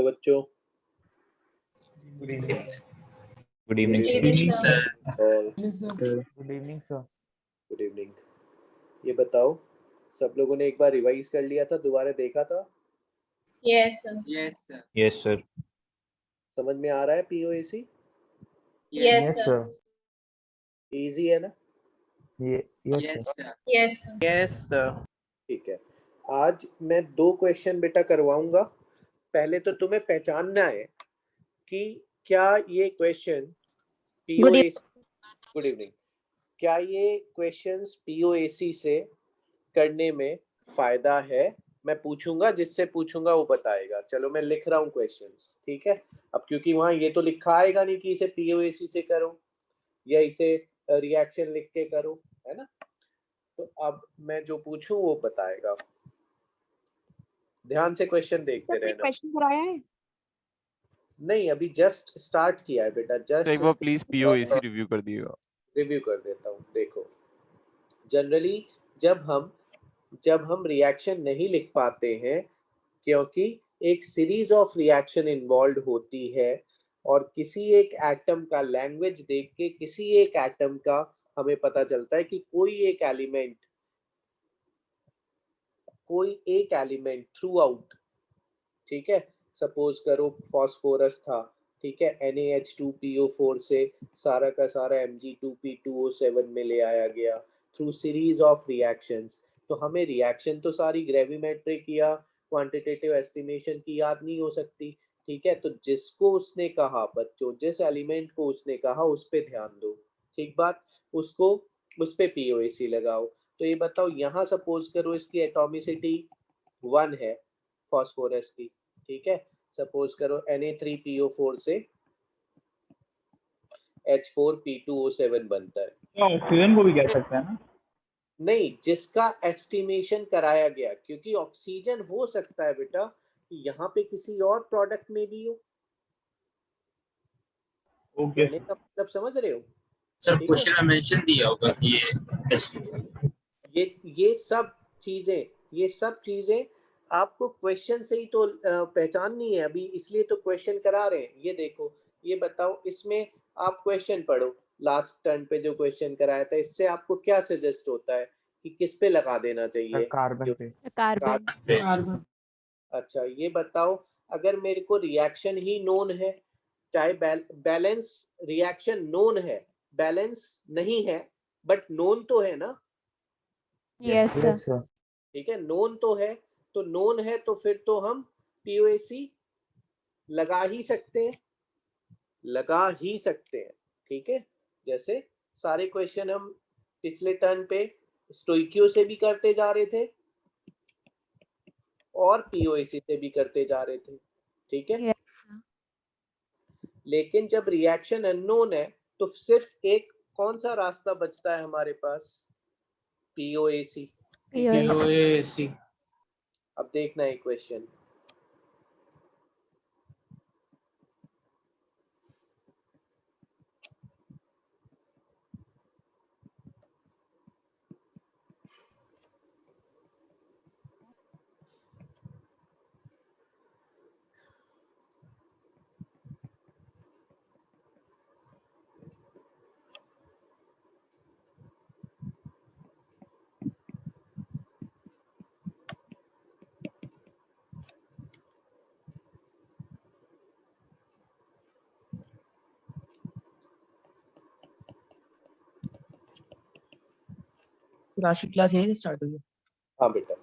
बच्चों। Good evening. Good evening Good sir. evening, sir. और good evening sir. Good evening. ये बताओ, सब लोगों ने एक बार रिवाइज कर लिया था, दोबारा देखा था? Yes, sir. Yes sir. Yes sir. समझ में आ रहा है पीओएसी? Yes, sir. इजी है ना? Yes sir. Yes, sir. Yes sir. ठीक है। आज मैं 2 क्वेश्चन बेटा करवाऊंगा। पहले तो तुम्हें पहचानना है कि क्या ये क्वेश्चन पीओएसी, गुड इवनिंग, क्या ये क्वेश्चंस पीओएसी से करने में फायदा है? मैं पूछूंगा, जिससे पूछूंगा वो बताएगा। चलो मैं लिख रहा हूँ क्वेश्चंस, ठीक है? अब क्योंकि वहां ये तो लिखा आएगा नहीं कि इसे पीओएसी से करो या इसे रिएक्शन लिख के करो, है ना? तो अब मैं जो पूछूं वो बताएगा। ध्यान से क्वेश्चन देखते रहना। क्वेश्चन कराया है? नहीं, अभी जस्ट स्टार्ट किया है बेटा, एक बार जस्ट प्लीज पीओएसी रिव्यू कर दिएगा। रिव्यू कर देता हूँ। देखो, जनरली जब हम रिएक्शन नहीं लिख पाते हैं क्योंकि एक सीरीज ऑफ रिएक्शन इन्वॉल्व होती है और किसी एक एटम का लैंग्वेज देख के किसी एक एटम का हमें पता चलता है कि कोई एक एलिमेंट थ्रू आउट, ठीक है? सपोज करो फॉस्फोरस था, ठीक है? NaH2PO4 से सारा का सारा Mg2P2O7 में ले आया गया थ्रू सीरीज ऑफ रिएक्शंस। तो हमें रिएक्शन तो सारी ग्रेविमेट्रिक या क्वांटिटेटिव एस्टिमेशन की याद नहीं हो सकती, ठीक है? तो जिसको उसने कहा बच्चों, जिस एलिमेंट को उसने कहा उस पे ध्यान दो, ठीक बात? उस पे पीओएसी लगाओ। तो ये बताओ, यहाँ सपोज करो इसकी एटॉमिसिटी 1 है फॉस्फोरस की, ठीक है? सपोज करो Na3PO4 से H4P2O7 बनता है। ऑक्सीजन को भी कह सकते हैं ना? नहीं, जिसका एस्टिमेशन कराया गया, क्योंकि ऑक्सीजन हो सकता है बेटा कि यहाँ पे किसी और प्रोडक्ट में भी हो। ओके कहने का मतलब समझ रहे हो? सर ठीक है? क्वेश्चन में मेंशन दिया होगा कि ये सब चीजें आपको क्वेश्चन से ही तो पहचाननी है अभी, इसलिए तो क्वेश्चन करा रहे हैं। ये देखो, ये बताओ, इसमें आप क्वेश्चन पढ़ो, लास्ट टर्न पे जो क्वेश्चन कराया था, इससे आपको क्या सजेस्ट होता है कि किस पे लगा देना चाहिए? कार्बन पे। कार्बन। अच्छा, ये बताओ, अगर मेरे को रिएक्शन ही नोन है, चाहे बैलेंस रिएक्शन नोन है, बैलेंस नहीं है, बट नोन तो है ना? Yes sir. ठीक है, नोन तो है, तो नोन है तो फिर तो हम पीओएसी लगा ही सकते हैं, ठीक है? जैसे सारे क्वेश्चन हम पिछले टर्न पे स्टोइकियो से भी करते जा रहे थे और पीओएसी से भी करते जा रहे थे, ठीक है? लेकिन जब रिएक्शन अननोन है तो सिर्फ एक कौन सा रास्ता बचता है हमारे पास? पीओएसी। अब देखना है क्वेश्चन। राशि क्लास यहीं से स्टार्ट हुई? हाँ बेटा।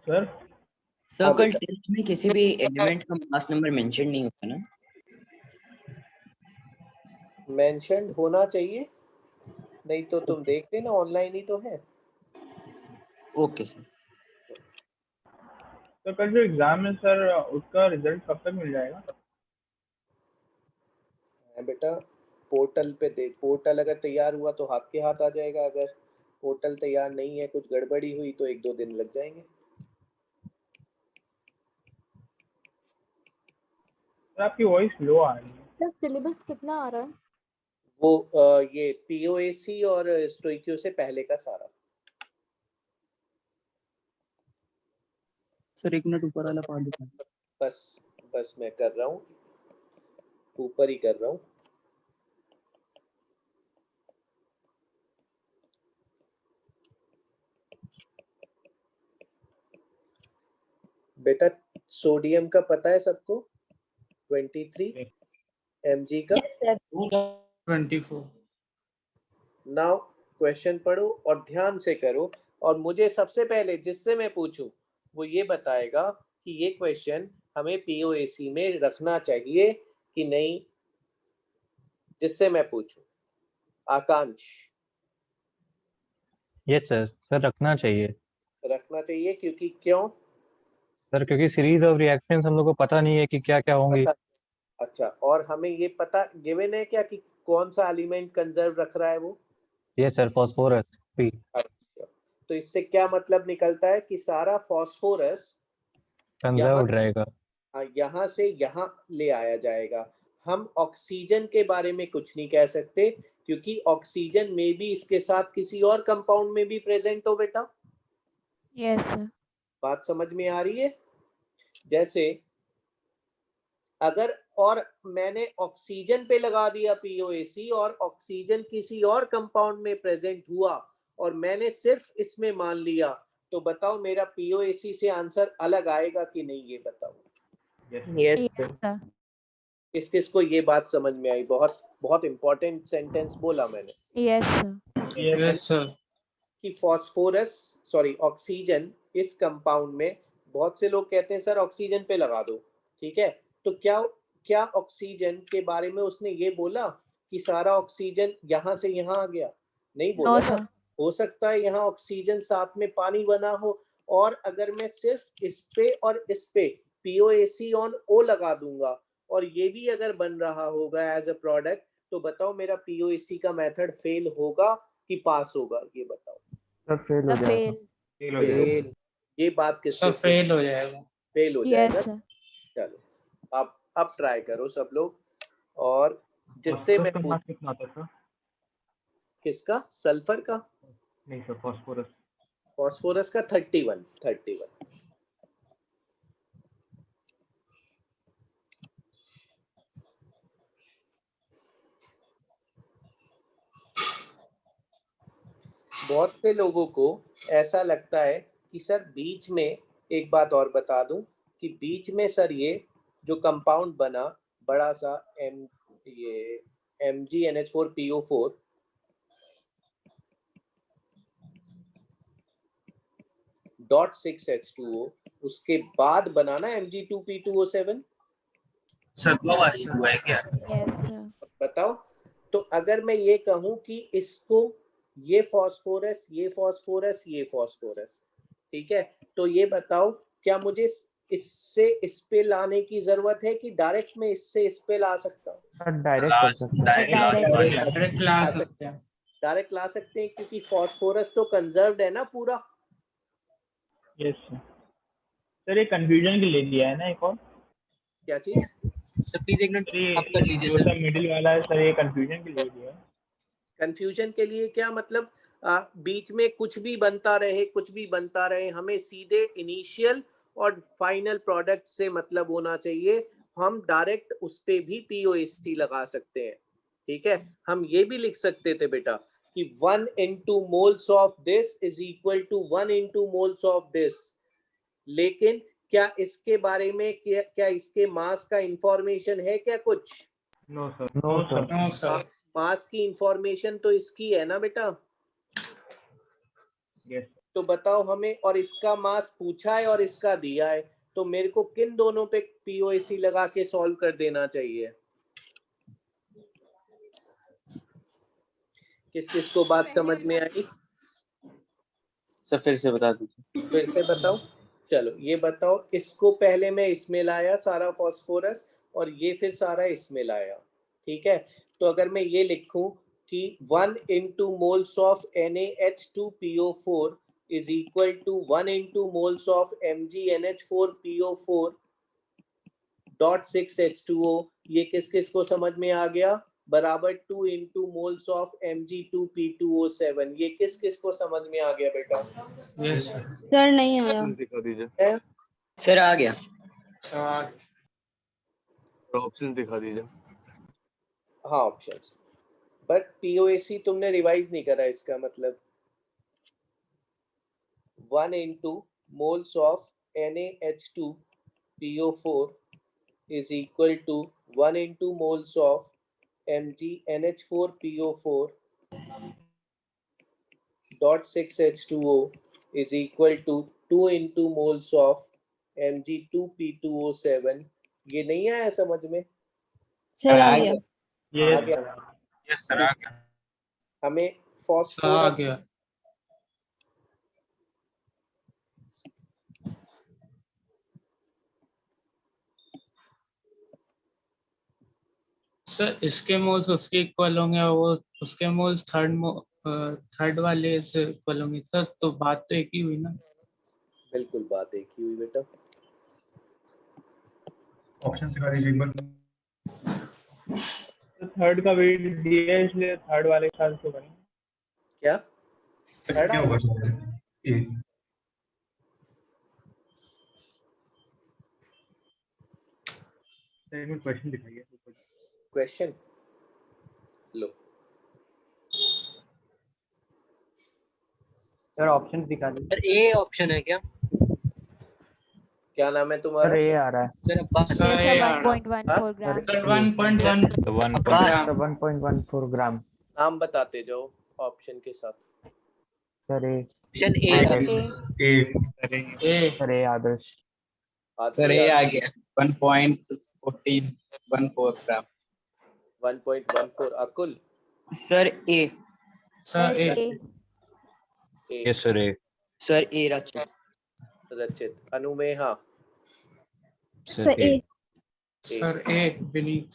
सर सर्कल टेस्ट में किसी भी एलिमेंट का मास नंबर मेंशन नहीं होता ना? मेंशन्ड होना चाहिए, नहीं तो तुम देख लेना, ऑनलाइन ही तो है। Okay sir. तो कल जो एग्जाम है सर उसका रिजल्ट कब तक मिल जाएगा? बेटा पोर्टल पे देख, पोर्टल अगर तैयार हुआ तो हाथ के हाथ आ जाएगा, अगर पोर्टल तैयार नहीं है, कुछ गड़बड़ी हुई तो 1-2 दिन लग जाएंगे। सर आपकी वॉइस लो आ रही है। सर सिलेबस कितना आ रहा है? वो ये पीओएसी और स्टोइकियो से पहले का सारा। सर 1 मिनट ऊपर वाला पार्ट दिखा। बस मैं कर रहा हूँ, ऊपर ही कर रहा हूँ। बेटा सोडियम का पता है सबको? 23 mg का। Yes, sir. 24. नाउ क्वेश्चन पढ़ो और ध्यान से करो, और मुझे सबसे पहले जिससे मैं पूछूं वो ये बताएगा कि ये क्वेश्चन हमें पीओएसी में रखना चाहिए कि नहीं, जिससे मैं पूछूं। आकांक्ष। यस सर, सर रखना चाहिए रखना चाहिए क्योंकि क्यों? सर, क्योंकि सीरीज ऑफ रिएक्शंस हम लोग को पता नहीं है कि क्या क्या होंगी। अच्छा, और हमें ये पता गिवन है क्या कि कौन सा एलिमेंट कंजर्व रख रहा है वो? Yes sir, phosphorus P. अच्छा, तो इससे क्या मतलब निकलता है कि सारा फास्फोरस कंजर्व्ड रहेगा। यहाँ से यहाँ ले आया जाएगा। हम ऑक्सीजन के बारे में कुछ नहीं कह सकते क्योंकि ऑक्सीजन में भी इसके साथ किसी और कंपाउंड में भी प्रेजेंट हो बेटा। Yes sir. बात समझ में आ रही है? जैसे अगर और मैंने ऑक्सीजन पे लगा दिया पीओएसी और ऑक्सीजन किसी और कंपाउंड में प्रेजेंट हुआ और मैंने सिर्फ इसमें मान लिया, तो बताओ मेरा पीओएसी से आंसर अलग आएगा कि नहीं, ये बताओ। Yes sir. किस किस को ये बात समझ में आई? बहुत बहुत इंपॉर्टेंट सेंटेंस बोला मैंने। Yes sir. Yes, sir. कि फॉस्फोरस सॉरी ऑक्सीजन इस कंपाउंड में, बहुत से लोग कहते हैं सर ऑक्सीजन पे लगा दो, ठीक है, तो क्या ऑक्सीजन के बारे में उसने ये बोला कि सारा ऑक्सीजन यहाँ से यहाँ आ गया? नहीं बोला नो ना। सर। हो सकता है यहाँ ऑक्सीजन साथ में पानी बना हो, और अगर मैं सिर्फ इस पे और इस पे पीओएसी ऑन ओ लगा दूंगा और ये भी अगर बन रहा होगा एज अ प्रोडक्ट, तो बताओ मेरा पीओएसी का मेथड फेल होगा कि पास होगा, ये बताओ। सर फेल हो सर जाएगा। फेल। फेल। ये बात किस Sir, fail हो जाएगा. फेल हो यस जाएगा। सर। चलो अब ट्राई करो सब लोग, और जिससे मैं फॉस्फोरस का मास कितना आता है सर? किसका? सल्फर का? नहीं सर, फॉस्फोरस। फॉस्फोरस का 31। बहुत से लोगों को ऐसा लगता है कि सर बीच में, एक बात और बता दूं कि बीच में सर ये जो कंपाउंड बना बड़ा सा ये MgNH4PO4, .6H2O, उसके बाद बनाना Mg2P2O7। Sir, 2 बार हुआ है क्या? Yes sir. बताओ, तो अगर मैं ये कहूं कि इसको ये फास्फोरस, ये फास्फोरस, ये फास्फोरस, ठीक है, तो ये बताओ क्या मुझे इससे इस पे लाने की जरूरत है कि डायरेक्ट मैं इससे इस पे ला सकता हूँ? डायरेक्ट कर सकते हैं। डायरेक्ट ला सकते हैं. डायरेक्ट ला सकते हैं क्योंकि फास्फोरस तो कंजर्व्ड है ना पूरा। यस सर, ये कंफ्यूजन के लिए दिया है ना एक और? क्या चीज? Sir, please एक मिनट आप कर लीजिए जो सर. सर मिडिल वाला है सर, ये कंफ्यूजन के लिए दिया है। कंफ्यूजन के लिए क्या मतलब? बीच में कुछ भी बनता रहे, हमें सीधे इनिशियल और फाइनल प्रोडक्ट से मतलब होना चाहिए। हम डायरेक्ट उस पे भी पीओएसी लगा सकते हैं, ठीक है। हम ये भी लिख सकते थे बेटा कि 1 into moles of this is equal to 1 into moles of this, लेकिन क्या इसके बारे में क्या इसके मास का इंफॉर्मेशन है क्या कुछ? No sir, no sir. No, sir. Mass की इंफॉर्मेशन तो इसकी है ना बेटा। यस तो बताओ हमें, और इसका मास पूछा है और इसका दिया है, तो मेरे को किन दोनों पे पीओएसी लगा के सॉल्व कर देना चाहिए? किस किस को बात समझ में आई? सर फिर से बता दीजिए। फिर से बताओ। चलो ये बताओ, इसको पहले मैं इसमें लाया सारा फॉस्फोरस, और ये फिर सारा इसमें लाया, ठीक है? तो अगर मैं ये लिखूं कि 1 into moles of NaH2PO4 is equal to 1 into moles of MgNH4PO4 dot 6H2O, ये किस किस को समझ में आ गया? बराबर 2 into moles of Mg2P2O7, ये किस किस को समझ में आ गया बेटा? यस सर नहीं आया। दिखा दीजिए, सर आ गया। सर। ऑप्शंस दिखा दीजिए। हाँ ऑप्शंस, बट पीओएसी तुमने रिवाइज नहीं करा, इसका मतलब 1 into moles of NaH2PO4 is equal to 1 into moles of MgNH4PO4 dot 6H2O is equal to 2 into moles of Mg2P2O7। ये नहीं आया समझ में? सर आ गया। Yes, आ गया। sir. यस सर आ गया। हमें सर आ फॉस्फोरस गया। सर इसके मोल्स उसके इक्वल होंगे और वो उसके मोल्स थर्ड वाले से इक्वल होंगे सर, तो बात तो एक ही हुई ना। बिल्कुल बात एक ही हुई बेटा। ऑप्शन दिखा दीजिए एक बार। तो थर्ड का वेट दिया है, इसलिए थर्ड वाले के साथ तो करेंगे। क्या थर्ड क्या होगा सर? ए। एक मिनट क्वेश्चन दिखाइए। क्वेश्चन लो। सर ऑप्शन दिखा दीजिए। सर ए ऑप्शन है क्या? क्या नाम है सर तुम्हारा? ए आ रहा है। Sir Abbas. Sir Yes, A sir, आ रहा है। 1.14 grams. Sir 1.1 Abbas. Sir 1.14 gram. नाम बताते जाओ ऑप्शन के साथ। Sir A. Option A. Adarsh. A. Sir A Adarsh. Sir A आ गया 1.14 gram. 1.14 Akul. Sir A. Sir A. Yes sir A. Sir A Rachit. Rachit. Anumeha. Sir A. Sir A Vineet.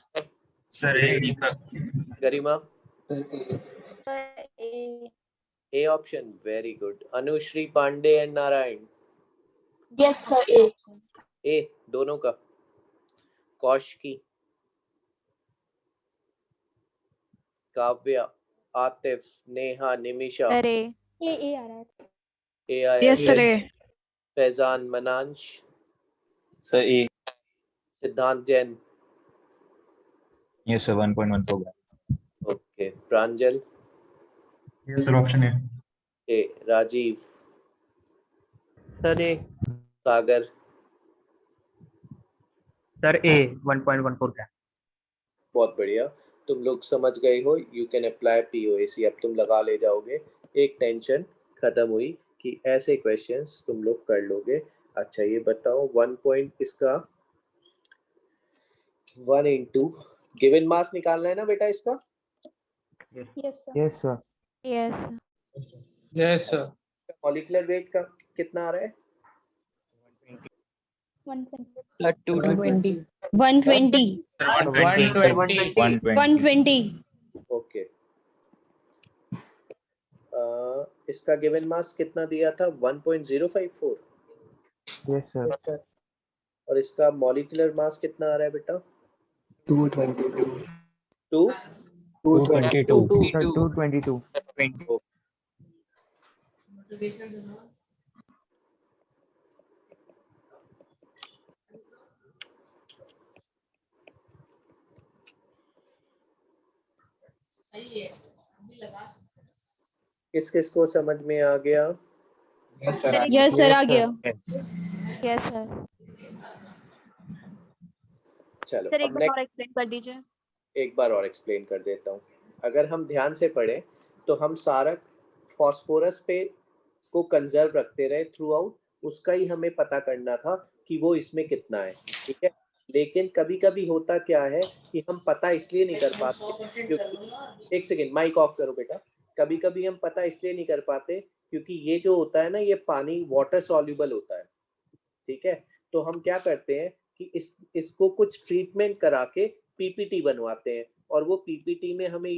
Sir A Deepak. Garima. Sir A. A option, very good. Anushree Pandey and Narayan. Yes sir A. A दोनों का। Kaushiki. Kavya. Atif. Neha. Nimisha. Sir, A. ए आ रहा है। ए आया। Yes, sir, A. Faizan. Manansh. Sir A. Siddhant Jain. Yes sir 1.14 gram. Okay. Pranjal. ये sir option है। A. Rajiv. Sir A. Sagar. Sir A 1.14 gram. बहुत बढ़िया, तुम लोग समझ गए हो। यू कैन अप्लाई पीओएसी, अब तुम लगा ले जाओगे। एक टेंशन खत्म हुई कि ऐसे क्वेश्चंस तुम लोग कर लोगे। अच्छा ये बताओ 1 पॉइंट इसका 1 इंटू गिवन मास निकालना है ना बेटा इसका? Yes sir. Yes sir. Yes. Yes sir. Molecular weight का कितना आ रहा है? 120। सर 220। 120। 120। ओके। इसका गिवन मास कितना दिया था? 1.054। Yes sir. और इसका मॉलिक्यूलर मास कितना आ रहा है बेटा? 222। 2 222। सर 222। किस किस को समझ में आ गया? Yes sir. यस सर आ गया। Yes, sir. चलो सर एक अब बार और एक्सप्लेन कर दीजिए। एक बार और एक्सप्लेन कर देता हूँ। अगर हम ध्यान से पढ़ें तो हम सारा फॉस्फोरस पे इसको कंजर्व रखते रहे थ्रू आउट, उसका ही हमें पता करना था कि वो इसमें कितना है, ठीक है। लेकिन कभी कभी होता क्या है कि हम पता इसलिए नहीं कर पाते क्योंकि, एक सेकेंड माइक ऑफ करो बेटा, कभी कभी हम पता इसलिए नहीं कर पाते क्योंकि ये जो होता है ना, ये पानी वाटर सॉल्युबल होता है, ठीक है। तो हम क्या करते हैं कि इसको कुछ ट्रीटमेंट करा के पीपीटी बनवाते हैं, और वो पीपीटी में हमें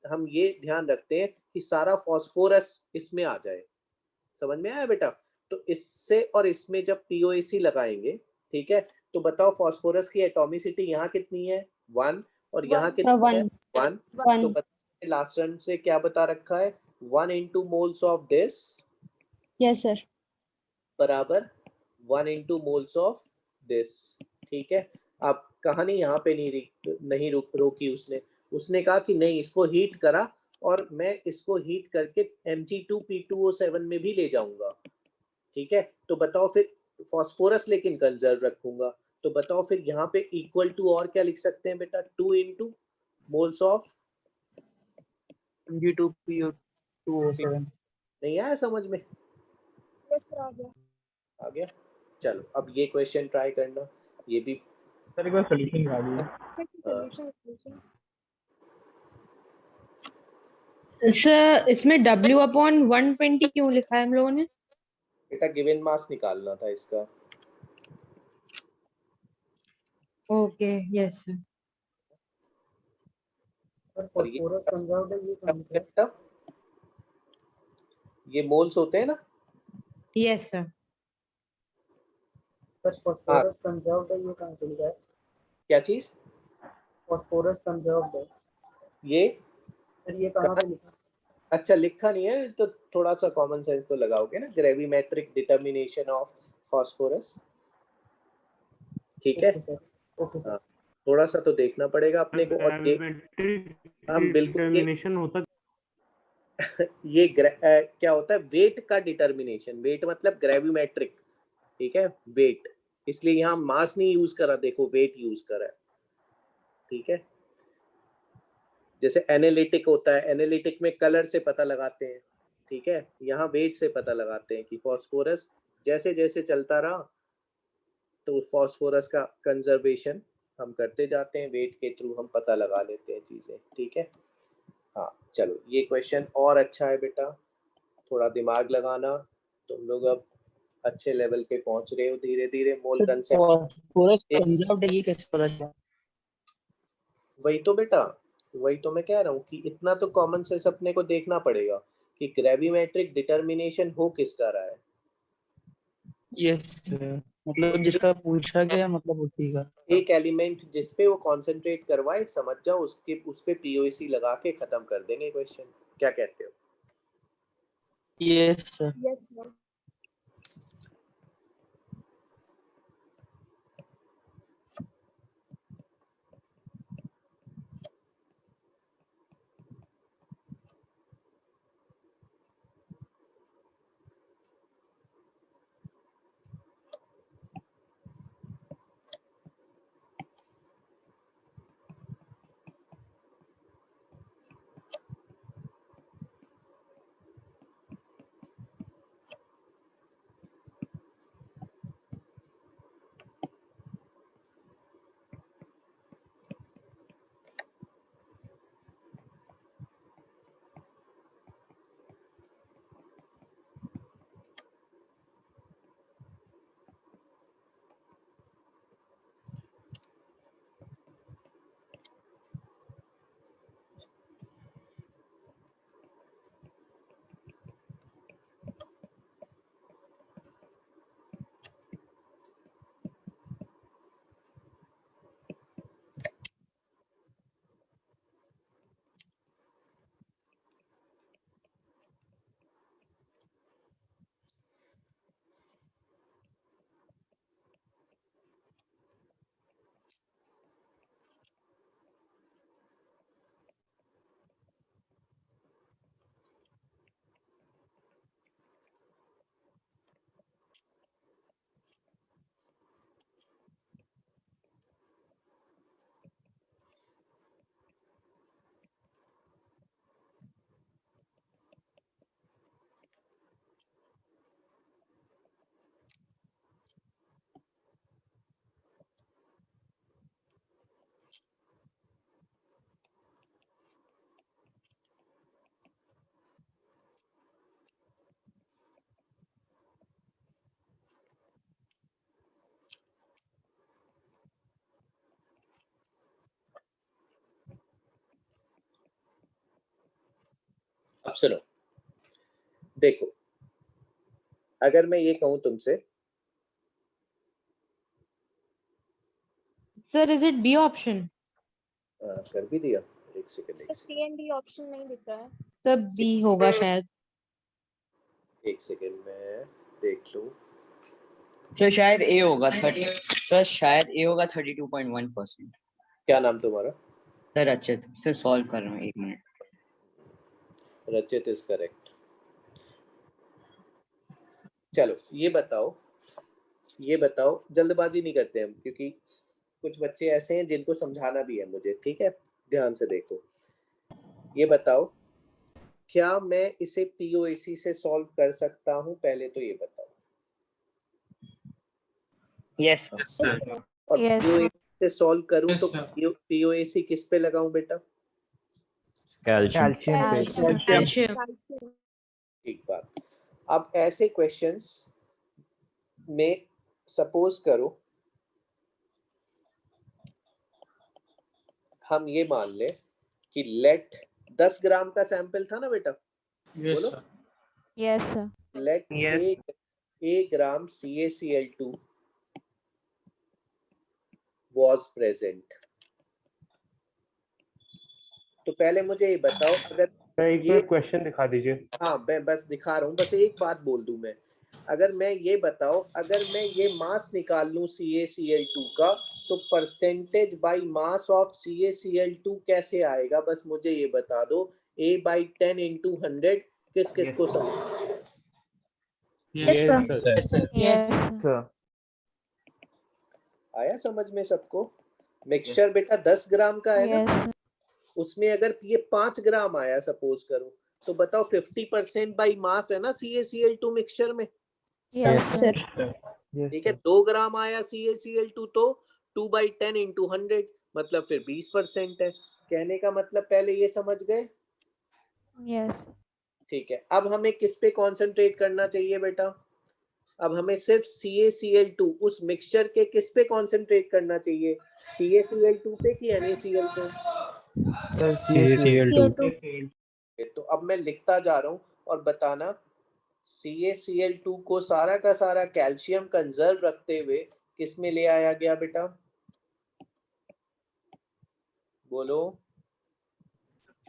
हम ये ध्यान रखते हैं कि सारा फास्फोरस इसमें आ जाए। समझ में आया बेटा? तो इससे और इसमें जब पीओएसी लगाएंगे, ठीक है, तो बताओ फास्फोरस की एटॉमिसिटी यहाँ कितनी है 1, और यहाँ कितनी है 1। तो बताओ लास्ट रन से क्या बता रखा है, 1 into moles of this yes sir. बराबर 1 into moles of this, ठीक है। अब कहानी यहाँ पे नहीं रोकी उसने कहा कि नहीं, इसको हीट करा और मैं इसको हीट करके Mg2P2O7 में भी ले जाऊंगा, ठीक है। तो बताओ फिर फास्फोरस लेकिन कंजर्व रखूंगा, तो बताओ फिर यहाँ पे इक्वल टू और क्या लिख सकते हैं बेटा, 2 into moles of Mg2P2O7। नहीं आया समझ में? आ गया। चलो अब ये क्वेश्चन ट्राई करना, ये भी सर एक बार सोल्यूशन बता दीजिए। सर इसमें W/120 क्यों लिखा है हम लोगों ने? बेटा गिवन मास निकालना था इसका। Okay yes sir. और ये मोल्स होते हैं ना? Yes sir. फास्फोरस कंजर्व्ड है, ये कहाँ से लिखा है? क्या चीज? फास्फोरस कंजर्व्ड है, ये कहाँ पे लिखा? अच्छा लिखा नहीं है तो थोड़ा सा कॉमन सेंस तो लगाओगे ना, ग्रेविमेट्रिक डिटर्मिनेशन ऑफ फास्फोरस, ठीक है। हाँ, थोड़ा सा तो देखना पड़ेगा अपने को, और ये हम बिल्कुल होता ये क्या होता है, वेट का डिटर्मिनेशन, वेट मतलब ग्रेविमेट्रिक, ठीक है, वेट, इसलिए यहाँ मास नहीं यूज करा, देखो वेट यूज करा है, ठीक है। जैसे एनालिटिक होता है, एनालिटिक में कलर से पता लगाते हैं, ठीक है, यहाँ वेट से पता लगाते हैं कि फास्फोरस जैसे जैसे चलता रहा तो फास्फोरस का कंजर्वेशन हम करते जाते हैं, वेट के थ्रू हम पता लगा लेते हैं चीजें, ठीक है। हाँ चलो ये क्वेश्चन और अच्छा है बेटा, थोड़ा दिमाग लगाना, तुम लोग अब अच्छे लेवल पे पहुंच रहे हो धीरे धीरे। मोल कंसेप्ट फास्फोरस कंजर्व्ड है, ये कैसे पता चला? वही तो बेटा, वही तो मैं कह रहा हूँ कि इतना तो कॉमन सेंस अपने को देखना पड़ेगा कि ग्रेविमेट्रिक डिटर्मिनेशन हो किसका रहा है। यस मतलब जिसका पूछा गया मतलब उसी का। एक एलिमेंट जिसपे वो कंसंट्रेट करवाए, समझ जाओ उस पे पीओसी लगा के खत्म कर देंगे क्वेश्चन, क्या कहते हो? Yes sir. सुनो, देखो अगर मैं ये कहूं तुमसे, sir is it B option? कर भी दिया, एक second C and D option नहीं दिख रहा है। सर बी होगा शायद। एक सेकंड में देख लूं। सर शायद ए होगा 32.1%। क्या नाम तुम्हारा? सर रचित। सर सॉल्व कर रहा हूँ, 1 मिनट। रचित इज करेक्ट। चलो ये बताओ, जल्दबाजी नहीं करते हम, क्योंकि कुछ बच्चे ऐसे हैं जिनको समझाना भी है मुझे, ठीक है? ध्यान से देखो, ये बताओ क्या मैं इसे पीओएसी से सॉल्व कर सकता हूं? पहले तो ये बताओ। Yes sir. Yes sir. और Yes, पीओएसी से सॉल्व करूं Yes, तो sir. पीओएसी किस पे लगाऊं बेटा? कैल्शियम पे। कैल्शियम। ठीक बात। अब ऐसे क्वेश्चंस में सपोज करो हम ये मान ले कि लेट 10 ग्राम का सैंपल था ना बेटा, Yes, बोलो। sir. yes, sir. Let Yes. a gram CaCl2 was present। तो पहले मुझे ये बताओ, अगर एक ये मिनट क्वेश्चन दिखा दीजिए। हाँ मैं बस दिखा रहा हूँ, बस एक बात बोल दूं मैं। अगर मैं ये बताओ, अगर मैं ये मास निकाल लूं CaCl2 का, तो percentage by mass of CaCl2 कैसे आएगा? बस मुझे ये बता दो। A/10 × 100 किस किस को समझ Yes, sir. Yes, sir. Yes, sir आया समझ में सबको? मिक्सचर बेटा 10 ग्राम का है ना, yes, sir. उसमें अगर ये 5 ग्राम आया सपोज करो, तो बताओ 50% बाई मास है ना CaCl2 मिक्सचर में, Yes, sir. ठीक है? 2 ग्राम आया CaCl2 तो 2/10 × 100 मतलब फिर 20% है। कहने का मतलब पहले ये समझ गए, Yes. ठीक है? अब हमें किस पे कंसंट्रेट करना चाहिए बेटा? अब हमें सिर्फ CaCl2 उस मिक्सचर के किस पे कंसंट्रेट करना चाहिए? CaCl2 पे कि NaCl पे? CaCl2। तो अब मैं लिखता जा रहा हूँ और बताना, CaCl2 को सारा का सारा कैल्शियम कंजर्व रखते हुए किस में ले आया गया बेटा? बोलो।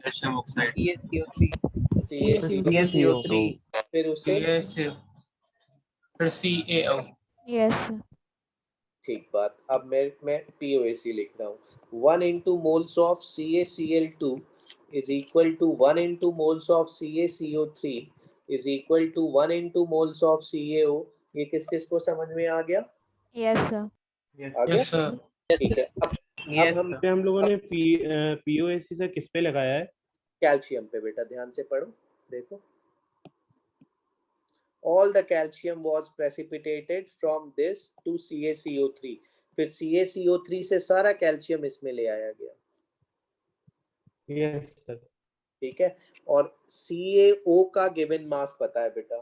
Calcium oxide. CaCO3, फिर उसे Yes, फिर CaO. Yes, sir. ठीक बात। अब मैं POAC लिख रहा हूँ। 1 × moles of CaCl2 is equal to 1 × moles of CaCO3 is equal to 1 × moles of CaO। ये किस किस को समझ में आ गया? Yes, sir. आ गया? Yes, sir. ठीक है। अब हम लोगों ने पीओएसी से किस पे लगाया है? कैल्शियम पे बेटा, ध्यान से पढ़ो, देखो। All the calcium was precipitated from this to CaCO3। फिर CaCO3 से सारा कैल्शियम इसमें ले आया गया, यस सर। ठीक है? और CaO का गिवन मास पता है बेटा,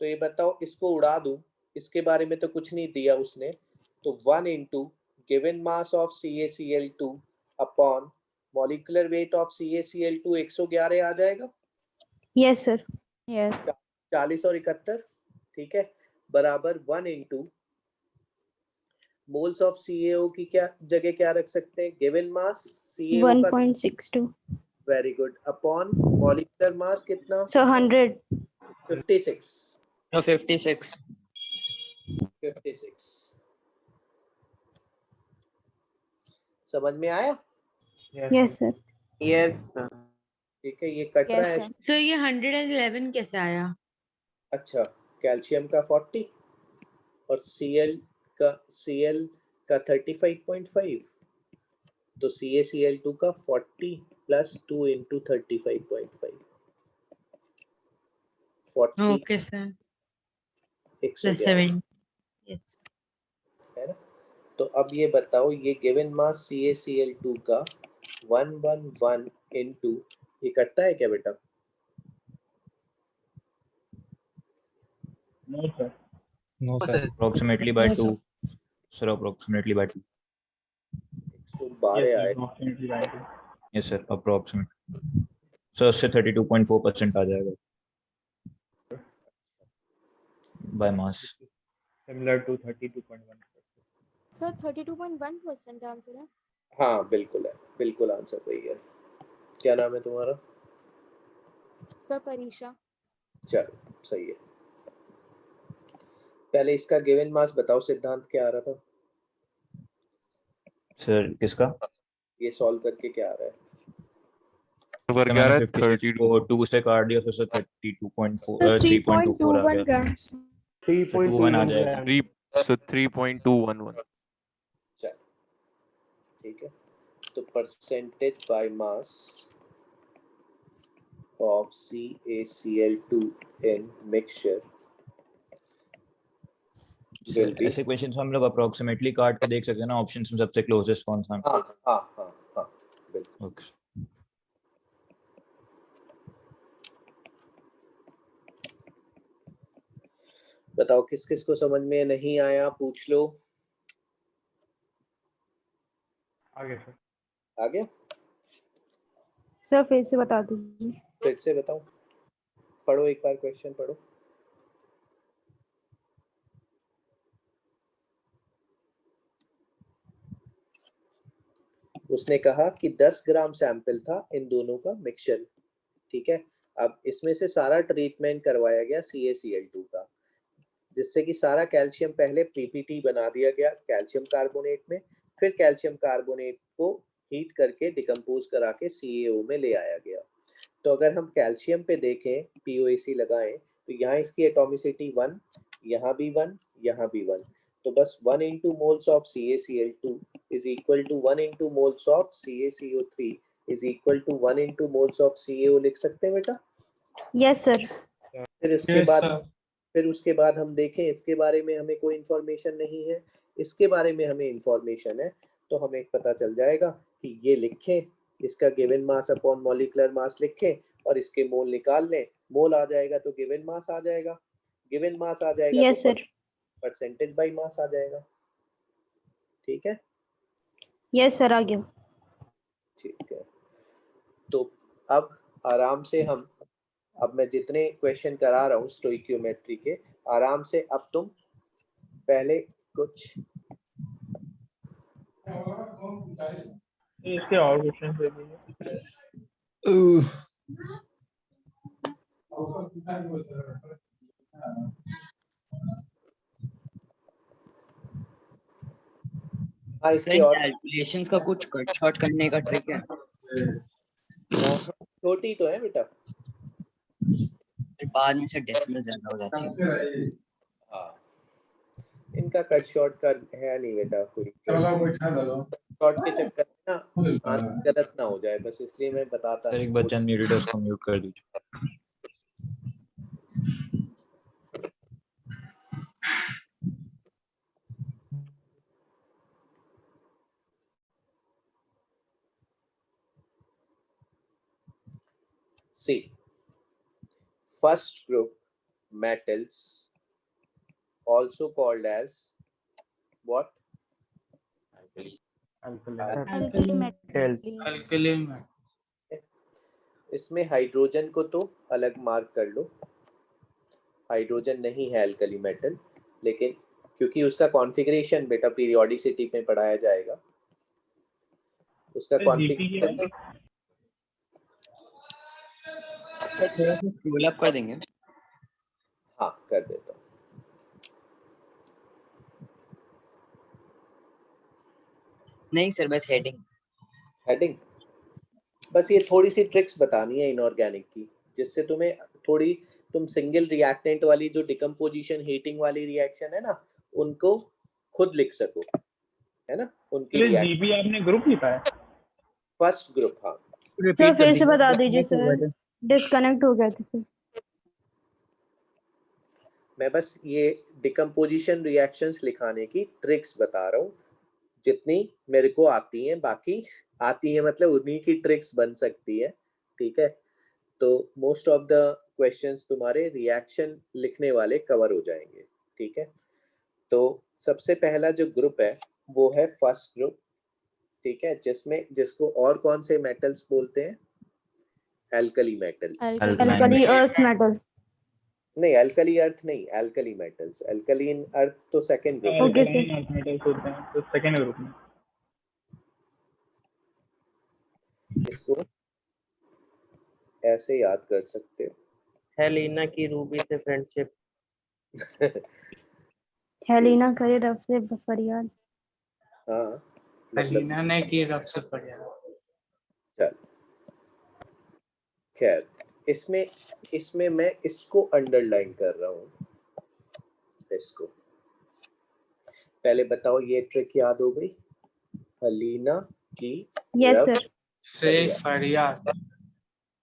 तो ये बताओ इसको उड़ा दूं, इसके बारे में तो कुछ नहीं दिया उसने, तो 1 × given mass of CaCl2 upon molecular weight of CaCl2 111 आ जाएगा। Yes sir. Yes. 40 और 71, ठीक है, बराबर 1 × मोल्स ऑफ CaO की क्या जगह क्या रख सकते हैं? गिवन मास CaO का 1.62 very good, upon molecular mass कितना? सर 100 56। No, 56. समझ में आया? Yes sir. Yes sir. ठीक है, ये कट Yes, रहा है। sir. सर ये 111 कैसे आया? अच्छा, कैल्शियम का 40 और Cl का 35.5, तो CaCl2 का 40 + 2 × 35.5, 40 ओके सर। 111 7 यस। है ना? तो अब ये बताओ, ये गिवन मास CaCl2 का 111 × ये कटता है क्या बेटा? No, sir. No sir, approximately by No, 2 sir. sir, approximately by 2। 112 Yes, sir. आए। Approximately right. Yes sir, approximately। Sir उससे 32.4% आ जाएगा by mass. Similar to 32.1। Sir 32.1% answer है। हाँ बिल्कुल है, बिल्कुल आंसर वही है। क्या नाम है तुम्हारा? सर परीक्षा। चलो सही है। पहले इसका गिवन मास बताओ, सिद्धांत क्या आ रहा था? सर किसका? ये सॉल्व करके क्या आ रहा है? सर मैंने 56 को 2 से काट दिया, फिर से 32.4 सर 3.24 आ 3.21 गया। ग्राम्स। 3.21 आ जाएगा। 3.211। चलो ठीक है, तो percentage by mass of CaCl2 in mixture will be। ऐसे क्वेश्चंस हम लोग अप्रोक्सीमेटली काट के देख सकते हैं ना, ऑप्शंस में सबसे क्लोजेस्ट कौन सा है। हाँ हाँ हाँ हाँ बिल्कुल। ओके। बताओ किस किस को समझ में नहीं आया, पूछ लो। आगे सर। आ गया? सर फिर से बता दीजिए। फिर से बताओ, पढ़ो एक बार क्वेश्चन पढ़ो। उसने कहा कि 10 ग्राम सैंपल था इन दोनों का मिक्सचर, ठीक है। अब इसमें से सारा ट्रीटमेंट करवाया गया CaCl2 का, जिससे कि सारा कैल्शियम पहले PPT बना दिया गया कैल्शियम कार्बोनेट में, फिर कैल्शियम कार्बोनेट को हीट करके डिकम्पोज करा के CaO में ले आया गया। तो अगर हम कैल्शियम पे देखें, POAC लगाएं, तो यहाँ इसकी एटॉमिसिटी 1, यहाँ भी 1, यहाँ भी 1, तो बस 1 into moles of CaCl2 is equal to 1 into moles of CaCO3 is equal to 1 into moles of CaO लिख सकते हैं बेटा? Yes sir. फिर उसके बाद हम देखें, इसके बारे में हमें कोई इंफॉर्मेशन नहीं है, इसके बारे में हमें इंफॉर्मेशन है, तो हमें पता चल जाएगा कि ये लिखें, इसका given mass upon molecular mass लिखें और इसके मोल निकाल लें, मोल आ जाएगा तो गिवन मास आ जाएगा, गिवन मास आ जाएगा यस तो सर। परसेंटेज बाय मास आ जाएगा। ठीक है? यस सर, आ गया। ठीक है, तो अब आराम से हम, अब मैं जितने क्वेश्चन करा रहा हूँ स्टोइकियोमेट्री के, आराम से अब तुम पहले कुछ इसके और क्वेश्चन दे दीजिए। हाँ सर इसके इन और कैलकुलेशंस का कुछ कट शॉर्ट करने का ट्रिक है? छोटी तो है बेटा, फिर बाद में से डेसिमल ज्यादा हो जाती है। हाँ इनका कट शॉर्ट का है नहीं बेटा कोई, शॉर्ट के चक्कर में ना आंसर गलत ना हो जाए, बस इसलिए मैं बताता सर नहीं। एक बच्चा म्यूटेड है, उसको म्यूट कर दीजिए। See, first group metals also called as what? Alkali में इसमें हाइड्रोजन को तो अलग मार्क कर लो, हाइड्रोजन नहीं है अल्कली मेटल, लेकिन क्योंकि उसका कॉन्फ़िगरेशन बेटा पीरियोडिसिटी में पढ़ाया जाएगा, उसका कॉन्फ़िगरेशन थोड़ा सा स्क्रॉल अप कर देंगे। हाँ कर देता हूँ। नहीं सर, बस हेडिंग। हेडिंग, बस ये थोड़ी सी ट्रिक्स बतानी है इनऑर्गेनिक की, जिससे तुम्हें थोड़ी, तुम सिंगल रिएक्टेंट वाली जो डिकम्पोजिशन हीटिंग वाली रिएक्शन है ना, उनको खुद लिख सको, है ना, उनकी रिएक्शन। जीपी आपने ग्रुप लिखा है? फर्स्ट ग्रुप, हाँ सर फिर से बता दीजिए सर, डिस्कनेक्ट हो गया था सर। मैं बस ये डिकम्पोजिशन रिएक्शंस लिखाने की ट्रिक्स बता रहा हूँ, जितनी मेरे को आती हैं, बाकी आती है मतलब उन्हीं की ट्रिक्स बन सकती है। ठीक है, तो मोस्ट ऑफ द क्वेश्चंस तुम्हारे रिएक्शन लिखने वाले कवर हो जाएंगे। ठीक है, तो सबसे पहला जो ग्रुप है वो है फर्स्ट ग्रुप। ठीक है, जिसमें जिसको और कौन से मेटल्स बोलते हैं? Alkali metals. Alkali earth metal. नहीं, एल्कली अर्थ नहीं, एल्कली मेटल्स। एल्कलीन अर्थ तो सेकंड ग्रुप है। Okay, sir. Alkaline earth metals होते हैं तो सेकंड ग्रुप में। इसको ऐसे याद कर सकते हो। हेलिना की रूबी से फ्रेंडशिप। हेलिना करे रब से फरियाद। हाँ मतलब अलीना ने की रब से फरियाद। चल खैर, इसमें मैं इसको अंडरलाइन कर रहा हूँ। इसको पहले बताओ, ये ट्रिक याद हो गई? हलीना की Yes, रब sir. से फरियाद।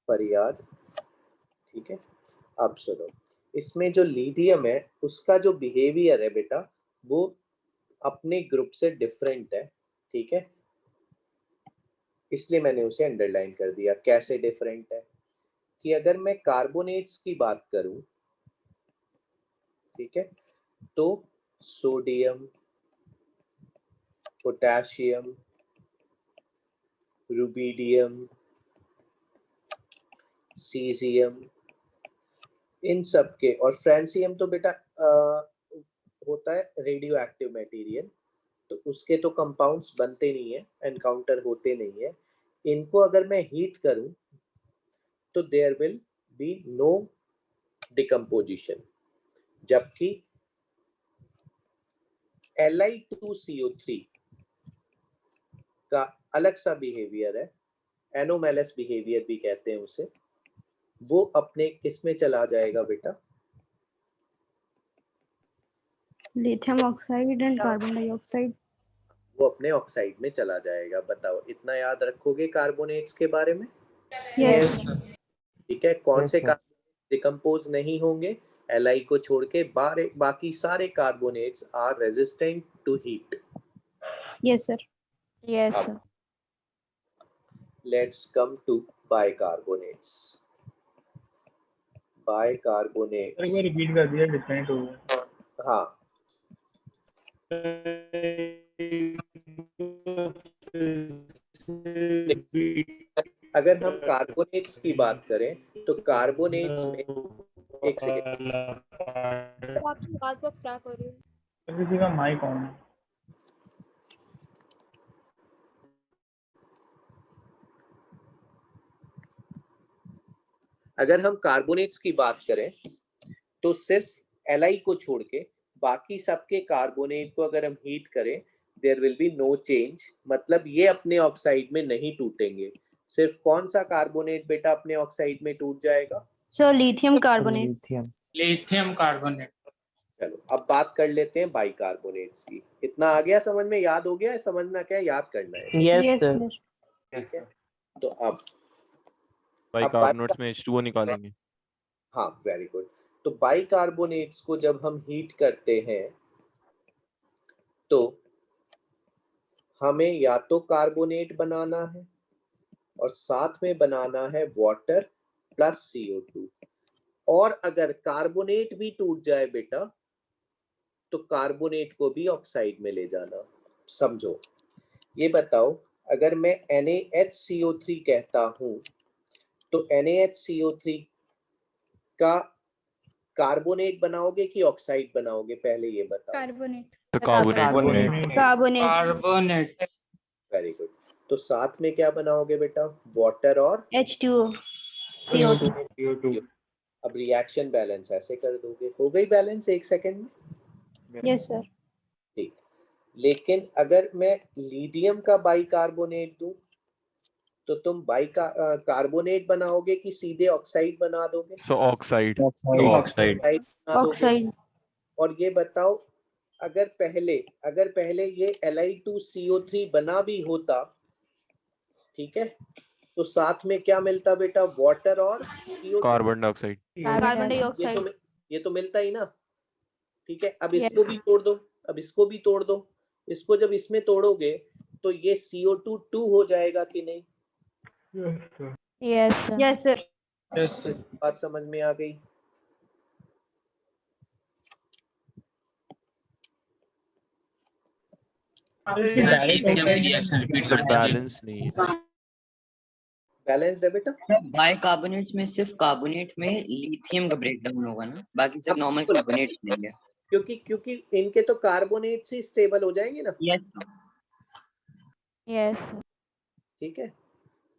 फरियाद, ठीक है। अब सुनो, इसमें जो लिथियम है उसका जो बिहेवियर है बेटा वो अपने ग्रुप से डिफरेंट है, ठीक है। इसलिए मैंने उसे अंडरलाइन कर दिया। कैसे डिफरेंट है कि अगर मैं कार्बोनेट्स की बात करूं, ठीक है, तो सोडियम, पोटेशियम, रुबिडियम, सीजियम, इन सब के, और फ्रांसियम तो बेटा होता है रेडियो एक्टिव मटेरियल, तो उसके तो कंपाउंड्स बनते नहीं है, एनकाउंटर होते नहीं है। इनको अगर मैं हीट करूं तो there will be no decomposition, जबकि Li2CO3 का अलग सा बिहेवियर है, एनोमेलस बिहेवियर भी कहते हैं उसे। वो अपने किस में चला जाएगा बेटा? Lithium oxide and carbon dioxide. वो अपने ऑक्साइड में चला जाएगा। बताओ, इतना याद रखोगे कार्बोनेट्स के बारे में? Yes, sir. ठीक है। कौन Yes, से sir. कार्बोनेट डिकम्पोज नहीं होंगे? Li को छोड़ के बाकी सारे carbonates are resistant to heat. Yes, sir. Yes, अब sir. Let's come to bicarbonates. Bicarbonates, एक बार रिपीट कर दिया, डिफरेंट हो गया। हाँ, अगर हम कार्बोनेट्स की बात करें तो कार्बोनेट्स में, एक सेकेंड, तो आपकी आवाज बहुत क्रैक हो रही है। किसी का माइक ऑन है। अगर हम कार्बोनेट्स की बात करें तो सिर्फ Li को छोड़ के बाकी सबके कार्बोनेट को अगर हम हीट करें there will be no change, मतलब ये अपने ऑक्साइड में नहीं टूटेंगे। सिर्फ कौन सा कार्बोनेट बेटा अपने ऑक्साइड में टूट जाएगा? So lithium carbonate. Lithium. Lithium carbonate. चलो अब बात कर लेते हैं बाइकार्बोनेट्स की। इतना आ गया समझ में? याद हो गया? समझना क्या है, याद करना है, यस Yes, सर। sir. ठीक है। तो अब बाइकार्बोनेट्स में H2O निकालेंगे। हाँ, वेरी गुड। तो बाइकार्बोनेट्स को जब हम हीट करते हैं तो हमें या तो कार्बोनेट बनाना है और साथ में बनाना है वाटर प्लस CO2, और अगर कार्बोनेट भी टूट जाए बेटा तो कार्बोनेट को भी ऑक्साइड में ले जाना। समझो, ये बताओ, अगर मैं NaHCO3 कहता हूं तो NaHCO3 का कार्बोनेट बनाओगे कि ऑक्साइड बनाओगे? पहले ये बताओ। Carbonate. तो carbonate. Carbonate. Carbonate. Very good. तो साथ में क्या बनाओगे बेटा? वाटर और H2O. CO2. CO2। अब रिएक्शन बैलेंस ऐसे कर दोगे, हो गई बैलेंस एक सेकंड में। Yes, sir. ठीक, लेकिन अगर मैं लिथियम का बाइकार्बोनेट दूं तो तुम कार्बोनेट बनाओगे कि सीधे ऑक्साइड बना दोगे? सो ऑक्साइड। ऑक्साइड। ऑक्साइड बना दोगे। Oxide. और ये बताओ, अगर पहले ये Li2CO3 बना भी होता, ठीक है, तो साथ में क्या मिलता बेटा? वाटर और CO2। Carbon dioxide. Carbon dioxide. ये तो मिलता ही ना, ठीक है। अब Yes. इसको भी तोड़ दो, अब इसको भी तोड़ दो। इसको जब इसमें तोड़ोगे तो ये CO2 2 हो जाएगा कि नहीं? Yes, sir. Yes, sir. Yes. बात समझ में आ गई? डायरेक्ट सर बैलेंस नहीं है। बैलेंस्ड है बेटा। बाइकार्बोनेट्स में सिर्फ कार्बोनेट में लिथियम का ब्रेकडाउन होगा ना, बाकी सब नॉर्मल कार्बोनेट मिलेंगे। क्योंकि इनके तो कार्बोनेट्स ही स्टेबल हो जाएंगे ना। यस यस ठीक है।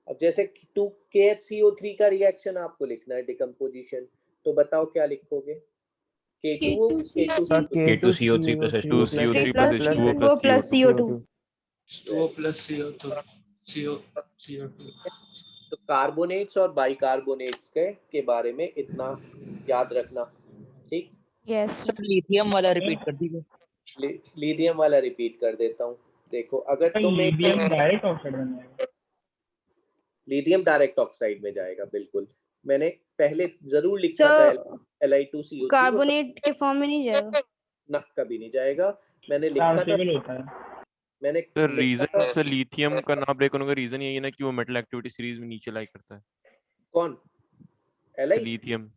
अब जैसे 2KHCO3 का रिएक्शन आपको लिखना है डिकम्पोजिशन, तो बताओ क्या लिखोगे? K2O K2CO3 plus H2O 2CO3 plus H2O plus plus CO2 CO2 H2O plus CO2 तो कार्बोनेट्स और बाइकार्बोनेट्स के बारे में इतना याद रखना। ठीक, यस सर लिथियम वाला रिपीट कर दीजिए। लिथियम वाला रिपीट कर देता हूँ। देखो अगर तुम्हें लिथियम डायरेक्ट ऑक्साइड बन जाएगा। लिथियम डायरेक्ट ऑक्साइड में जाएगा, बिल्कुल। मैंने पहले जरूर लिखा था Li2CO3 कार्बोनेट के फॉर्म में नहीं जाएगा ना, कभी नहीं जाएगा। मैंने लिखा था, ट्रांसफरेबल होता है। मैंने सर लिखा रीजन था। सर लिथियम का ना ब्रेक होने का रीजन यही है ना कि वो मेटल एक्टिविटी सीरीज में नीचे लाई करता है। कौन? Li lithium.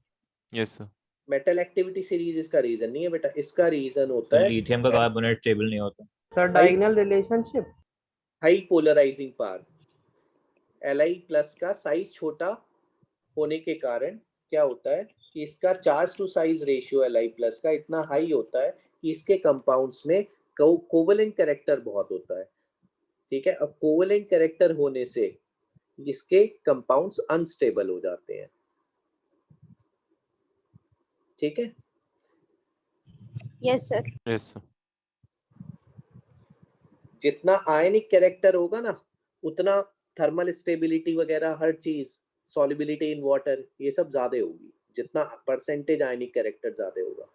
Yes sir. Metal activity series इसका रीजन नहीं है बेटा। इसका रीजन होता है लिथियम का कार्बोनेट स्टेबल नहीं होता। Sir diagonal relationship. High polarising power. Li plus का साइज छोटा होने के कारण क्या होता है कि इसका charge to size ratio Li plus का इतना हाई होता है कि इसके कंपाउंड्स में कोवेलेंट कैरेक्टर बहुत होता है। ठीक है। अब कोवेलेंट कैरेक्टर होने से इसके कंपाउंड्स अनस्टेबल हो जाते हैं। ठीक है। Yes sir yes sir. जितना आयनिक कैरेक्टर होगा ना, उतना थर्मल स्टेबिलिटी वगैरह हर चीज, सॉल्युबिलिटी इन वाटर, ये सब ज्यादा होगी। जितना परसेंटेज आयनिक कैरेक्टर ज्यादा होगा।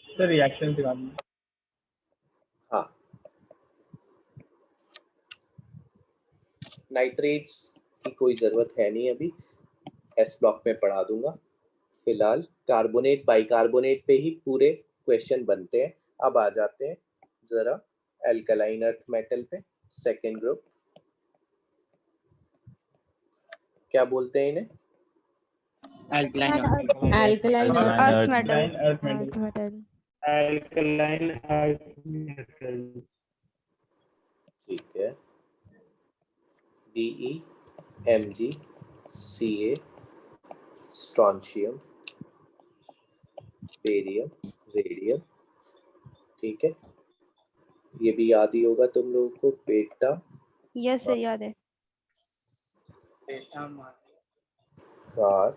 सर रिएक्शन दिखा दीजिए। हाँ, नाइट्रेट्स की कोई जरूरत है नहीं, अभी एस ब्लॉक में पढ़ा दूंगा। फिलहाल कार्बोनेट बाइकार्बोनेट पे ही पूरे क्वेश्चन बनते हैं। अब आ जाते हैं जरा एल्कलाइन अर्थ मेटल पे। सेकेंड ग्रुप क्या बोलते हैं इन्हें? Alkaline alkaline earth metal earth metal. Alkaline earth metal. ठीक है। DE Mg Ca strontium barium radium. ठीक है, ये भी याद ही होगा तुम लोगों को। बेटा यस सर याद है कार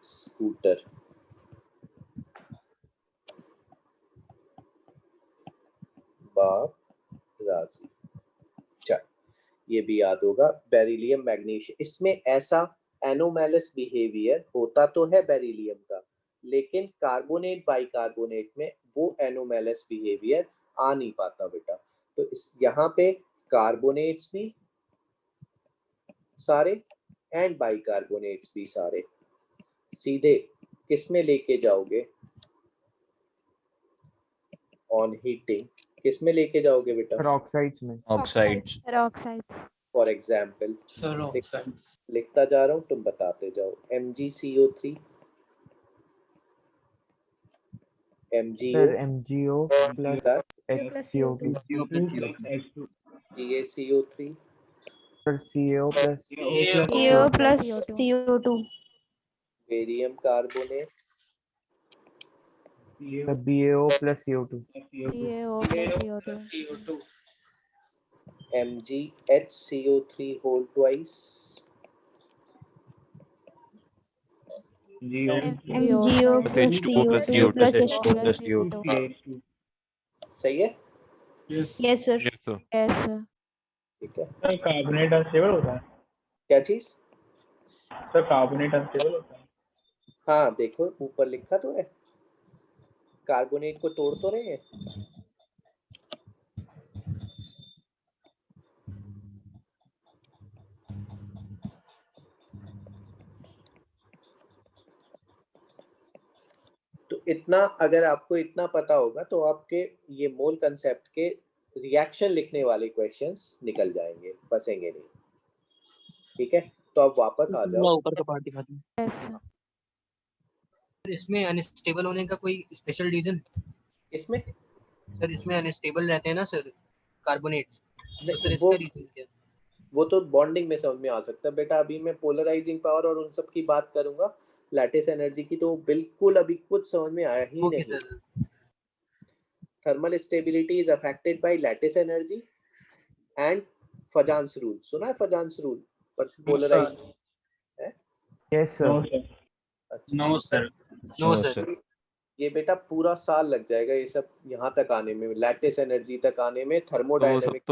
स्कूटर बाप राजी। चल, ये भी याद होगा। बेरिलियम मैग्नीशियम, इसमें ऐसा एनोमैलस बिहेवियर होता तो है बेरिलियम का, लेकिन कार्बोनेट बाइकार्बोनेट में वो एनोमैलस बिहेवियर आ नहीं पाता बेटा। तो इस यहाँ पे कार्बोनेट्स भी सारे एंड बाइकार्बोनेट्स भी सारे सीधे किस में लेके जाओगे? ऑन हीटिंग किस में लेके जाओगे बेटा? ऑक्साइड्स में। Oxides. For example sir oxides लिखता जा रहा हूँ, तुम बताते जाओ। MgCO3 MgO sir MgO plus HCO2 GaCO3 sir CO plus CO plus CO2 barium carbonate sir BaO plus CO2 CO2 MgHCO3 whole twice MgO Plus plus H2O plus CO2 CO2 plus H2O plus H2O CO2। सही है। Yes yes sir yes sir. Yes sir ठीक है। Sir carbonate unstable होता है। क्या चीज? Sir carbonate unstable होता है। हाँ देखो ऊपर लिखा तो है, कार्बोनेट को तोड़ तो रहे हैं। तो इतना अगर आपको इतना पता होगा तो आपके ये मोल कंसेप्ट के रिएक्शन लिखने वाले क्वेश्चंस निकल जाएंगे, फंसेंगे नहीं। ठीक है, तो अब वापस आ जाओ। ऊपर का पार्ट दिखाती हूँ। इसमें अनस्टेबल होने का कोई स्पेशल रीजन? इसमें सर इसमें अनस्टेबल रहते हैं ना सर कार्बोनेट्स, तो सर वो इसका रीजन क्या? वो तो बॉन्डिंग में समझ में आ सकता है बेटा। अभी मैं पोलराइजिंग पावर और उन सब की बात करूंगा, लैटिस एनर्जी की तो बिल्कुल अभी कुछ समझ में आया ही ओके नहीं। Sir. Thermal stability is affected by lattice energy and Fajans rule. सुना है फजान्स रूल पर पोलराइज है? Yes sir. अच्छा, no sir. No No, sir. sir. ये बेटा पूरा साल लग जाएगा ये सब यहाँ तक आने में, लैटिस एनर्जी तक आने में, तो वो सब थर्मोडायनेमिक।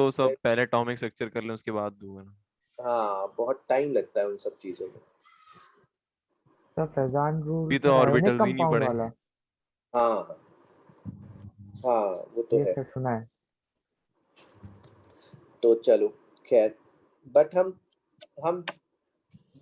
पहले एटॉमिक स्ट्रक्चर कर लें उसके बाद दूंगा ना। हाँ, बहुत टाइम लगता है उन सब चीजों में। सर फैजान रूल अभी तो आयोनिक ऑर्बिटल्स ही नहीं कंपाउंड पड़े। वाला। हाँ हाँ, वो तो ये है। सर सुना है। तो चलो खैर, बट हम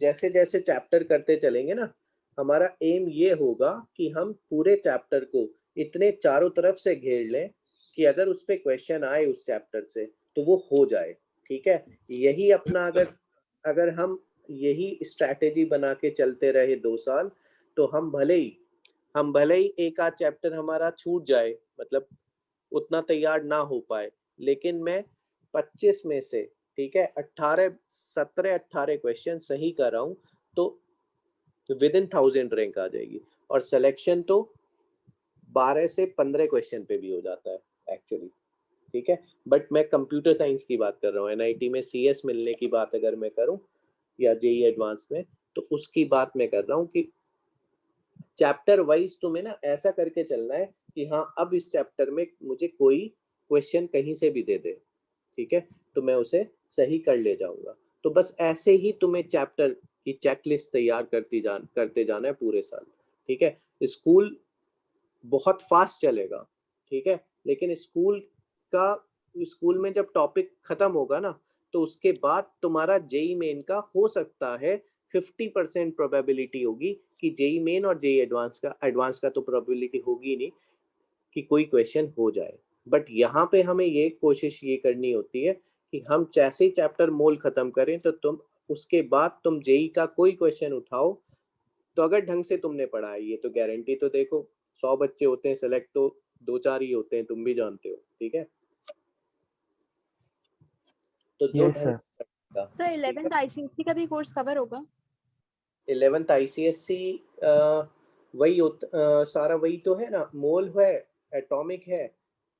जैसे जैसे चैप्टर करते चलेंगे ना, हमारा एम ये होगा कि हम पूरे चैप्टर को इतने चारों तरफ से घेर लें कि अगर उस पे क्वेश्चन आए उस चैप्टर से तो वो हो जाए। ठीक है, यही अपना अगर हम यही स्ट्रैटेजी बना के चलते रहे 2 साल, तो हम भले ही एक आध चैप्टर हमारा छूट जाए, मतलब उतना तैयार ना हो पाए, लेकिन मैं 25 में से, ठीक है, 17-18 क्वेश्चन सही कर रहा हूँ तो विद इन 1000 रैंक आ जाएगी। और सिलेक्शन तो 12 से 15 क्वेश्चन पे भी हो जाता है एक्चुअली। ठीक है, बट मैं कंप्यूटर साइंस की बात कर रहा हूँ। एनआईटी में सीएस मिलने की बात अगर मैं करूँ या जेई एडवांस में, तो उसकी बात मैं कर रहा हूँ कि चैप्टर वाइज तुम्हें ना ऐसा करके चलना है कि हाँ, अब इस चैप्टर में मुझे कोई क्वेश्चन कहीं से भी दे दे, ठीक है, तो मैं उसे सही कर ले जाऊंगा। तो बस ऐसे ही तुम्हें चैप्टर की चेकलिस्ट तैयार करते जाना है पूरे साल। ठीक है, स्कूल बहुत फास्ट चलेगा, ठीक है, लेकिन स्कूल में जब टॉपिक खत्म होगा ना, तो उसके बाद तुम्हारा जेई मेन का हो सकता है 50% प्रोबेबिलिटी होगी कि जेई मेन और जेई एडवांस का तो प्रोबेबिलिटी होगी नहीं कि कोई क्वेश्चन हो जाए। बट यहाँ पे हमें ये कोशिश ये करनी होती है कि हम जैसे ही चैप्टर मोल खत्म करें तो तुम उसके बाद तुम जेई का कोई क्वेश्चन उठाओ, तो अगर ढंग से तुमने पढ़ा है, ये तो गारंटी तो देखो 100 बच्चे होते हैं सिलेक्ट तो 2-4 ही होते हैं, तुम भी जानते हो। ठीक है, तो जो यस ढंग सर। का, सर 11th आईसीएससी का भी कोर्स कवर होगा? 11th आईसीएससी सारा वही तो है ना, मोल है, एटॉमिक है,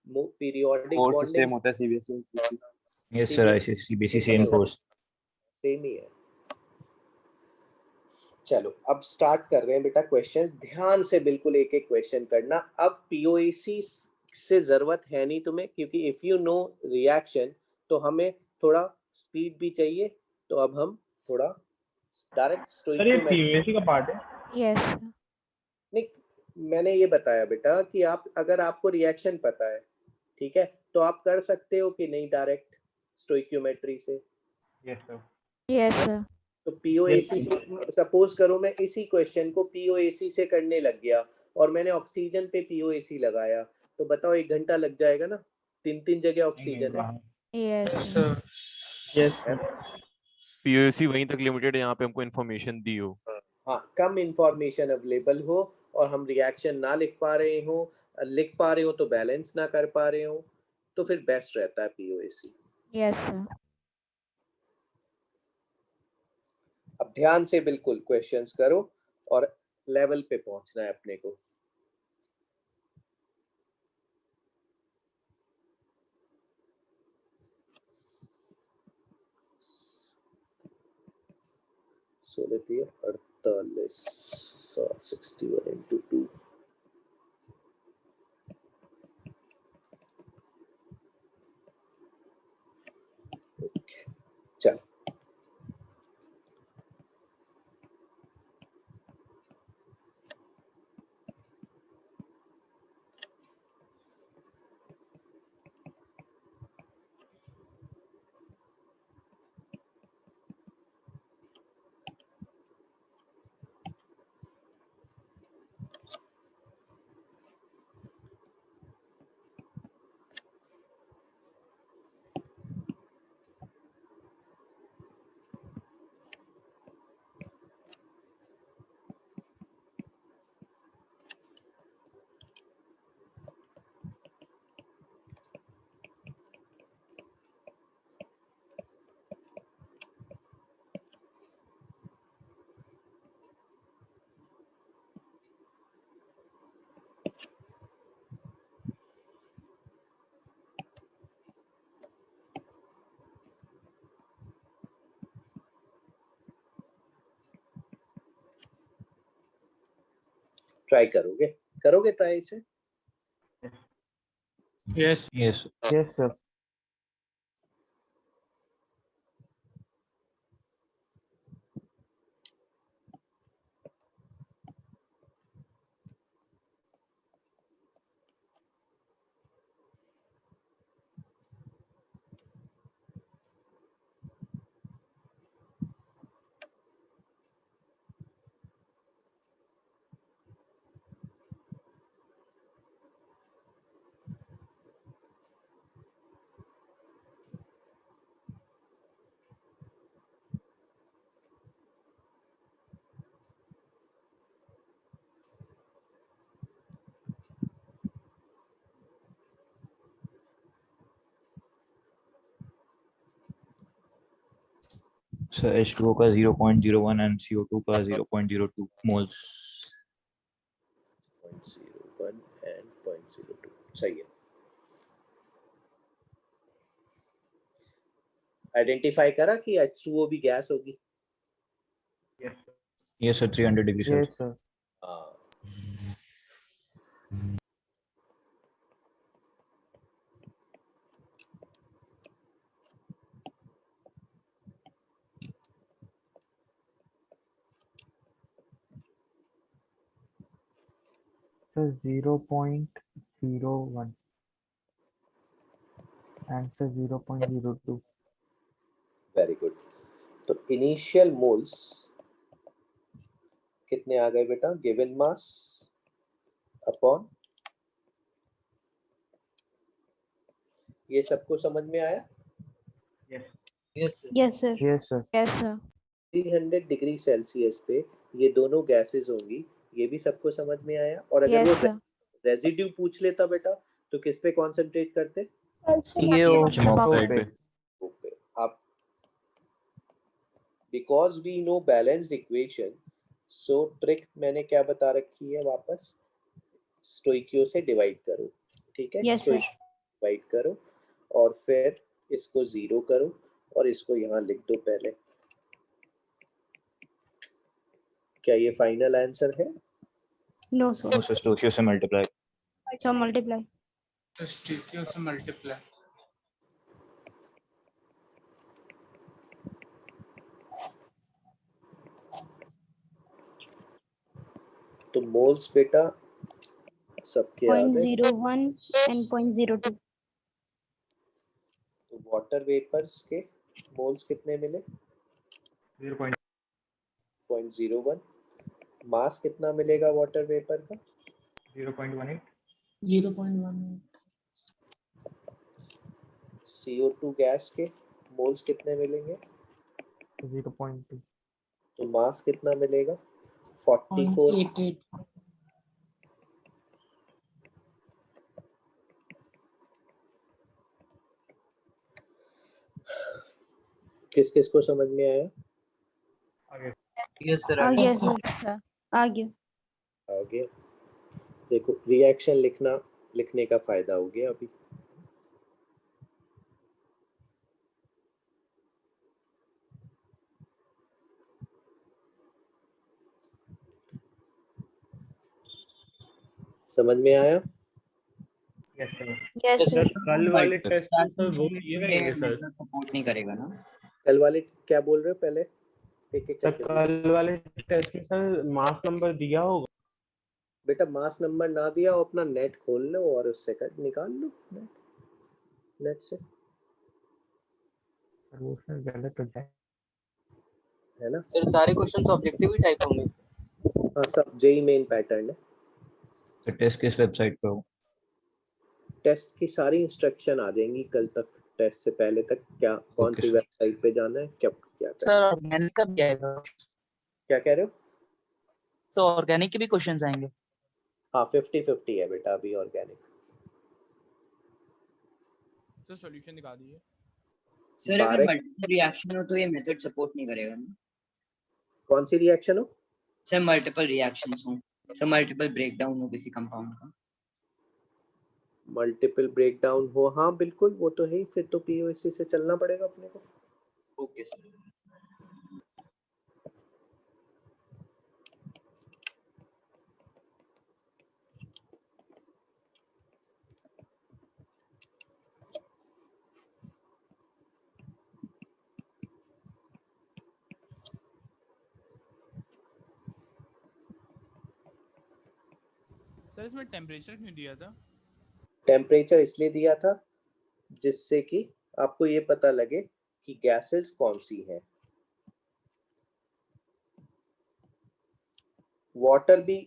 पीरियोडिक कोर्स बॉन्डिंग, सेम होता है CBSE. Yes, sir. I see CBSE same course. Same ही है। चलो अब स्टार्ट कर रहे हैं बेटा क्वेश्चंस, ध्यान से बिल्कुल एक एक क्वेश्चन करना। अब पीओएसी से जरूरत है नहीं तुम्हें, क्योंकि इफ यू नो रिएक्शन तो हमें थोड़ा स्पीड भी चाहिए, तो अब हम थोड़ा डायरेक्ट सर ये स्टोइकियोमेट्री। पीयूएसी का पार्ट है। यस नहीं, मैंने ये बताया बेटा कि आप अगर आपको रिएक्शन पता है, ठीक है, तो आप कर सकते हो कि नहीं डायरेक्ट स्टोइकियोमेट्री से। Yes sir. यस सर तो पीओएसी से सपोज करो मैं इसी क्वेश्चन को पीओएसी से करने लग गया और मैंने ऑक्सीजन पे पीओएसी लगाया, तो बताओ 1 घंटा लग जाएगा ना, 3 जगह ऑक्सीजन है। यस यस है? सर। पीओसी वहीं तक लिमिटेड है यहाँ पे हमको इन्फॉर्मेशन दी हो। हाँ, कम इंफॉर्मेशन अवेलेबल हो और हम रिएक्शन ना लिख पा रहे हो, लिख पा रहे हो तो बैलेंस ना कर पा रहे हो, तो फिर बेस्ट रहता है पीओएसी। यस सर अब ध्यान से बिल्कुल क्वेश्चंस करो और लेवल पे पहुंचना है अपने को। सो लेती है 48 61 इंटू 2। चल ट्राई करोगे ट्राई इसे? Yes Yes. Yes sir. So H2O का 0.01 and CO2 का 0.02 moles. 0.01 and 0.02 सही है। आइडेंटिफाई करा कि H2O भी गैस होगी। Yes sir, 300 degrees Celsius. Yes sir. हाँ सर 0.01 आंसर 0.02। Very good. तो इनिशियल मोल्स कितने आ गए बेटा? गिवन मास अपॉन, ये सबको समझ में आया? Yes yes sir. Yes sir. Yes sir. 300 degree Celsius पे ये दोनों गैसेस होंगी, ये भी सबको समझ में आया? और अगर वो यस सर। रेजिड्यू पूछ लेता बेटा तो किस पे कंसंट्रेट करते? CO HMOX side पे. पे। आप because we know balanced equation, so trick मैंने क्या बता रखी है वापस, स्टोइकियो से डिवाइड करो, ठीक है? Yes, sir. डिवाइड करो और फिर इसको 0 करो और इसको यहाँ लिख दो पहले। क्या ये फाइनल आंसर है? No sir। No sir, Stoichio से multiply. अच्छा मल्टीप्लाई। स्टीकियो से मल्टीप्लाई। तो मोल्स बेटा सबके आ गए। 0.01 and 0.02। तो वाटर वेपर्स के मोल्स कितने मिले? 0.01। मास कितना मिलेगा वाटर वेपर का? 0.18। 0.1 CO2 गैस के मोल्स कितने मिलेंगे? 0.2। तो मास कितना मिलेगा? 44। 0.88। किस किस को समझ में आया? Yes sir. आगे सर। आगे। आगे देखो, रिएक्शन लिखने का फायदा हो गया अभी। समझ में आया? Yes sir. Yes Yes, sir. कल वाले टेस्ट में सर वो ये रहेंगे सर। सपोर्ट नहीं करेगा ना। कल वाले क्या बोल रहे हो? पहले एक एक सर करके बोलो। कल वाले टेस्ट में सर मास नंबर दिया होगा। बेटा मास नंबर ना दिया हो, अपना नेट खोल लो और उससे निकाल लो नेट से, वो सर गलत हो जाए। है ना? सर सारे क्वेश्चन ऑब्जेक्टिव ही टाइप होंगे। हाँ सब जेई मेन पैटर्न है। तो टेस्ट किस वेबसाइट पे हो? टेस्ट की सारी इंस्ट्रक्शन आ जाएंगी कल तक, टेस्ट से पहले तक क्या कौन Okay, सी sir. वेबसाइट पे जाना है, क्या क्या करना सर है। ऑर्गेनिक का भी आएगा। क्या कह रहे हो? तो ऑर्गेनिक के भी क्वेश्चंस आएंगे। हाँ 50-50 है बेटा अभी ऑर्गेनिक। सर सॉल्यूशन दिखा दीजिए। सर अगर 12 मल्टीपल रिएक्शन हो तो ये मेथड सपोर्ट नहीं करेगा ना। कौन सी रिएक्शन हो? सर मल्टीपल रिएक्शंस हो, सर मल्टीपल ब्रेकडाउन हो किसी कंपाउंड का। मल्टीपल ब्रेकडाउन हो, हाँ बिल्कुल वो तो है ही, फिर तो पीओएससी से चलना पड़ेगा अपने को। Okay sir. सर इसमें टेम्परेचर क्यों दिया था? टेम्परेचर इसलिए दिया था जिससे कि आपको ये पता लगे कि गैसेस कौन सी हैं। वाटर भी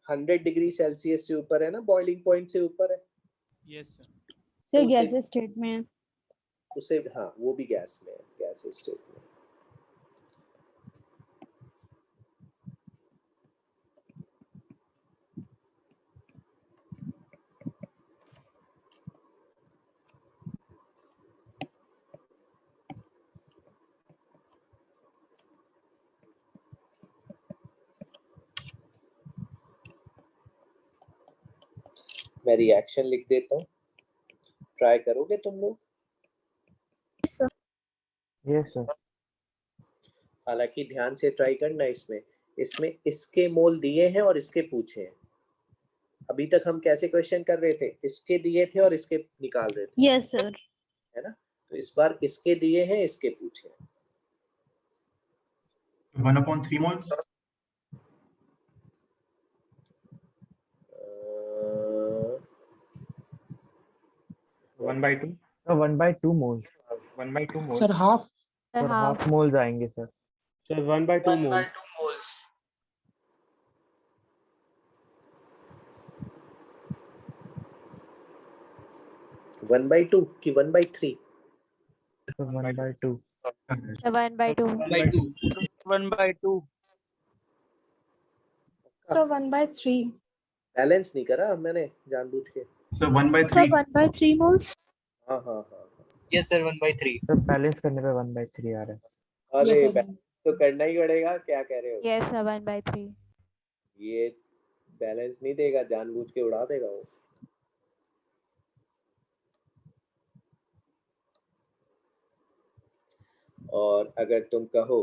100 डिग्री सेल्सियस से ऊपर है ना, बॉइलिंग पॉइंट से ऊपर है। Yes sir. सर उसे- गैसेस स्टेट में है। उसे हाँ वो भी गैस में है, गैस स्टेट में। मैं रिएक्शन लिख देता हूँ, ट्राई करोगे तुम लोग? Yes sir. हालांकि ध्यान से ट्राई करना इसमें इसके मोल दिए हैं और इसके पूछे हैं। अभी तक हम कैसे क्वेश्चन कर रहे थे, इसके दिए थे और इसके निकाल रहे थे, यस सर। है ना? तो इस बार इसके दिए हैं, इसके पूछे हैं। 1/3 moles. 1/2 1/2 moles. 1/2 mole. Sir half. Sir half moles आएंगे सर। Sir 1/2 mole. 1/2 कि 1/3? सर 1/2। 1/2 1/2 सर 1/3। बैलेंस नहीं करा मैंने जानबूझ के। Sir sir 1/3। 1/3 मोल्स। हाँ हाँ हाँ। Yes sir 1/3। सर बैलेंस करने पे 1/3 आ रहा है। अरे Yes, sir. बैलेंस तो करना ही पड़ेगा, क्या कह रहे हो? Yes sir 1/3। ये बैलेंस नहीं देगा, जानबूझ के उड़ा देगा वो। और अगर तुम कहो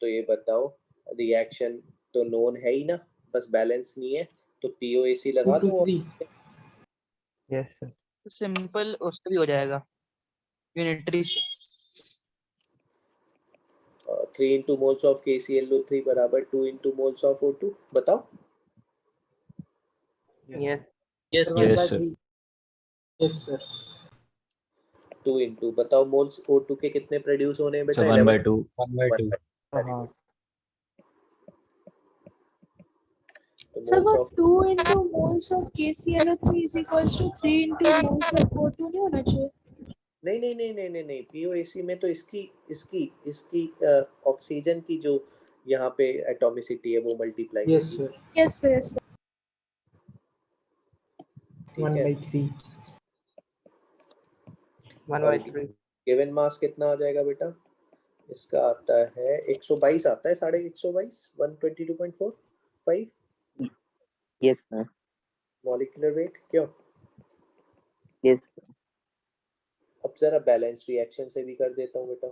तो ये बताओ, रिएक्शन तो नोन है ही ना, बस बैलेंस नहीं है, तो पीओएसी लगा दो। Yes sir. सिंपल उससे भी हो जाएगा यूनिटरी से। 3 into moles of KClO3 बराबर 2 into moles of O2। बताओ। Yes yes yes sir. Yes sir. 2 into बताओ मोल्स O2 के कितने प्रोड्यूस होने हैं बेटा? सर 1/2। 1/2। हाँ Sir, what 2 into moles of KClO3 is equals to 3 into moles of O2 नहीं होना चाहिए? नहीं नहीं नहीं नहीं नहीं नहीं, पीओएसी में तो इसकी ऑक्सीजन की जो यहाँ पे एटॉमिसिटी है वो multiply. Yes sir. Yes sir, yes sir. 1/3। 1/3। Given mass कितना आ जाएगा बेटा? इसका आता है 122 आता है, 122 122.45 यस सर। Molecular weight. क्यों? यस अब जरा बैलेंस रिएक्शन से भी कर देता हूँ बेटा।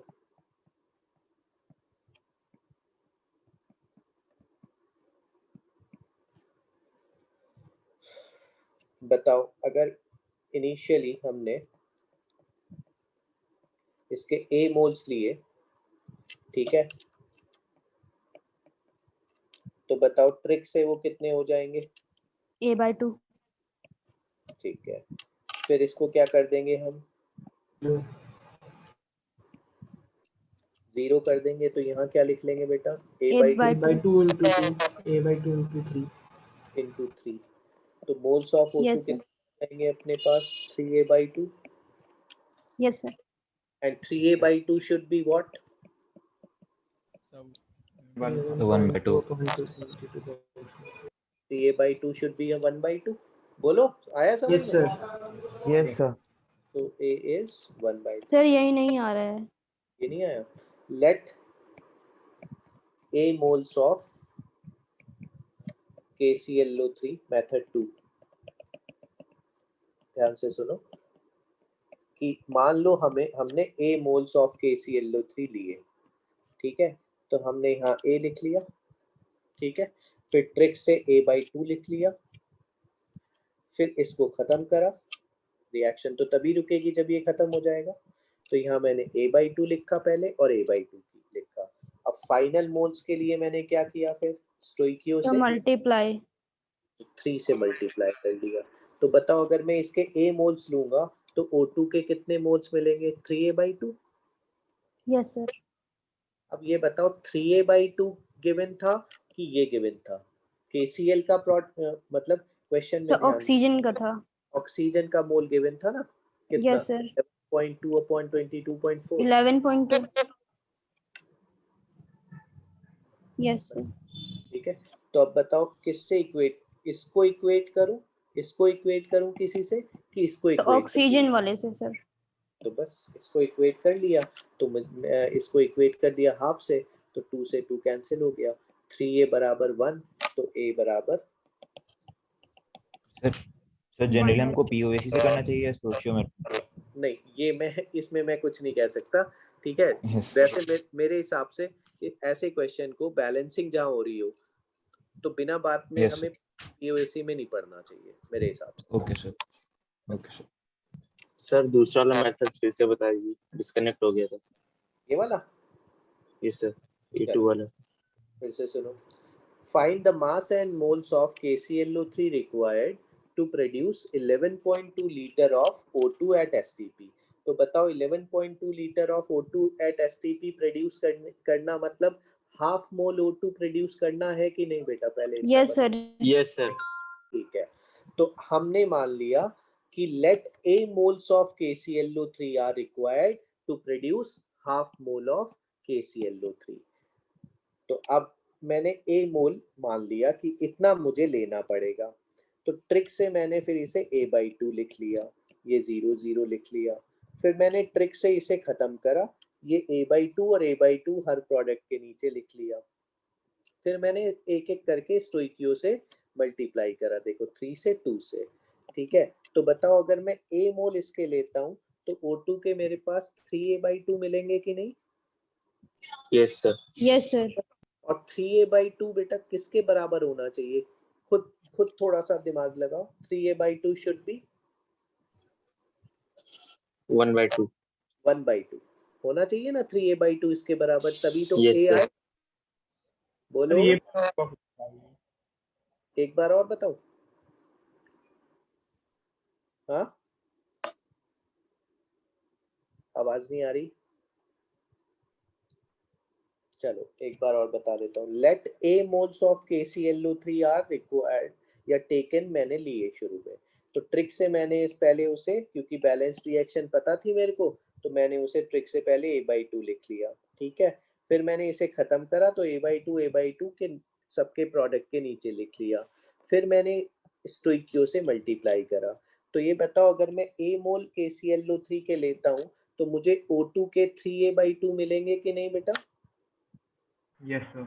बताओ, अगर इनिशियली हमने इसके ए मोल्स लिए, ठीक है, तो बताओ ट्रिक से वो कितने हो जाएंगे? A/2। ठीक है, फिर इसको क्या कर देंगे हम? 0 कर देंगे, तो यहाँ क्या लिख लेंगे बेटा? A/2 into 3। तो moles of O2 Yes, sir. कितने आएंगे अपने पास? 3A/2। Yes, sir. And 3A/2 should be what? सब 1/2। 3A/2 should be a 1/2। बोलो, आया समझ में? Yes sir. तो A is 1/2। सर यही नहीं आ रहा है। ये नहीं आया। Let A moles of KClO3 method 2। ध्यान से सुनो कि मान लो हमने A moles of KClO3 लिए, ठीक है, तो हमने यहाँ A लिख लिया, ठीक है, फिर ट्रिक से A/2 लिख लिया, फिर इसको खत्म करा। रिएक्शन तो तभी रुकेगी जब ये खत्म हो जाएगा। तो यहाँ मैंने A/2 लिखा पहले और A/2 लिखा। अब फाइनल मोल्स के लिए मैंने क्या किया? फिर स्टोइकियो तो से मल्टीप्लाई। तो 3 से मल्टीप्लाई कर दिया। तो बताओ अगर मैं इसके A मोल्स लूंगा तो O2 के कितने मोल्स मिलेंगे? 3A/2। Yes sir. अब ये बताओ 3A/2 गिवन था कि ये गिवन था? KCl का मतलब क्वेश्चन में सर ध्यान, ऑक्सीजन का था। ऑक्सीजन का मोल गिवन था ना, कितना? Yes sir. 11.2/22.4। 11.2। Yes sir. ठीक है, तो अब बताओ किससे इक्वेट, इसको इक्वेट करूं, इसको इक्वेट करूं किसी से कि इसको तो इक्वेट? ऑक्सीजन वाले से सर। तो बस इसको इक्वेट कर लिया, तो इसको इक्वेट कर दिया हाफ से, तो 2 से 2 कैंसिल हो गया। 3A बराबर 1, तो A बराबर सर जनरली हमको पीओएसी से करना चाहिए स्टोइचियोमेट्री? नहीं, ये मैं इसमें मैं कुछ नहीं कह सकता। ठीक है, Yes. वैसे मेरे हिसाब से ऐसे क्वेश्चन को बैलेंसिंग जहाँ हो रही हो तो बिना बात में Yes, हमें पीओएसी में नहीं पढ़ना चाहिए मेरे हिसाब से। Okay sir, okay sir. Sir दूसरा वाला मेथड फिर से बताइए, डिस्कनेक्ट हो गया था। ये वाला? यस सर, E2 वाला। फिर से सुनो। Find the mass and moles of KClO3 required to produce 11.2 liter of O2 at STP। तो बताओ 11.2 litre of O2 at STP produce करना मतलब हाफ मोल O2 प्रोड्यूस करना है कि नहीं बेटा? पहले यस सर। Yes sir. ठीक है, तो हमने मान लिया कि let A moles of KClO3 are required to produce half mole of KClO3। तो अब मैंने A मोल मान लिया कि इतना मुझे लेना पड़ेगा, तो ट्रिक से मैंने फिर इसे A/2 लिख लिया, ये 0 0 लिख लिया। फिर मैंने ट्रिक से इसे खत्म करा, ये A/2 और A/2 हर प्रोडक्ट के नीचे लिख लिया। फिर मैंने एक एक करके स्टोइकियो से मल्टीप्लाई करा, देखो 3 से 2 से। ठीक है, तो बताओ अगर मैं A मोल इसके लेता हूँ तो O2 के मेरे पास 3A/2 मिलेंगे कि नहीं? Yes sir. Yes sir. और 3A/2 बेटा किसके बराबर होना चाहिए? खुद थोड़ा सा दिमाग लगाओ। 3A/2 should be 1/2। 1/2 होना चाहिए ना, 3A/2 इसके बराबर, तभी तो यस A सर। आए। बोलो, ये एक बार और बताओ। हाँ, आवाज नहीं आ रही। चलो एक बार और बता देता हूँ। Let A moles of KClO3 are required, या टेकन मैंने लिए शुरू में, तो ट्रिक से मैंने इस पहले उसे, क्योंकि बैलेंस्ड रिएक्शन पता थी मेरे को, तो मैंने उसे ट्रिक से पहले A/2 लिख लिया। ठीक है, फिर मैंने इसे खत्म करा तो A/2 के सबके प्रोडक्ट के नीचे लिख लिया। फिर मैंने स्टोइकियो से मल्टीप्लाई करा। तो ये बताओ अगर मैं A मोल KClO3 के लेता हूँ तो मुझे O2 के 3A/2 मिलेंगे कि नहीं बेटा? Yes sir.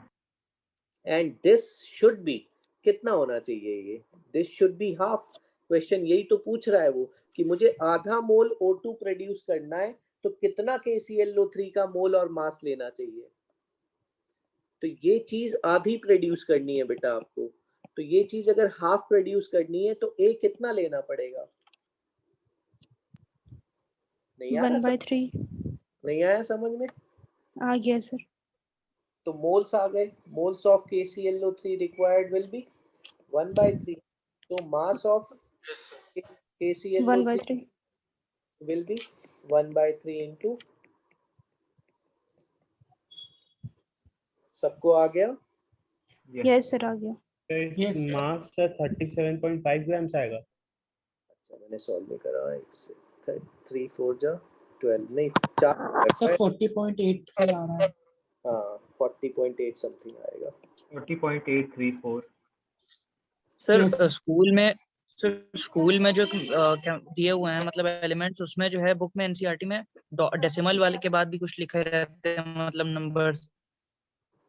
And this should be, कितना होना चाहिए ये? This should be half. Question यही तो पूछ रहा है वो, कि मुझे आधा मोल O2 प्रोड्यूस करना है तो कितना KClO3 का मोल और मास लेना चाहिए? तो ये चीज आधी प्रोड्यूस करनी है बेटा आपको, तो ये चीज अगर हाफ प्रोड्यूस करनी है तो A कितना लेना पड़ेगा? नहीं आया 1/3 नहीं आया समझ में? आ गया सर। तो मोल्स आ गए, moles of KClO3 required will be 1/3। तो mass of KClO3 1/3। will be 1/3 into, सबको आ गया? यस सर आ गया। Yes, sir. मास सर 37.5 ग्राम से आएगा। अच्छा मैंने सॉल्व नहीं करा, एक से 3 4 जा 12, नहीं 4 सर 40.83 आ रहा है। हाँ 40.8 समथिंग आएगा। 40.834। Sir Yes. स्कूल में जो क्या दिए हुए हैं मतलब एलिमेंट्स, उसमें जो है बुक में एनसीईआरटी में डेसिमल वाले के बाद भी कुछ लिखे रहते हैं मतलब नंबर्स,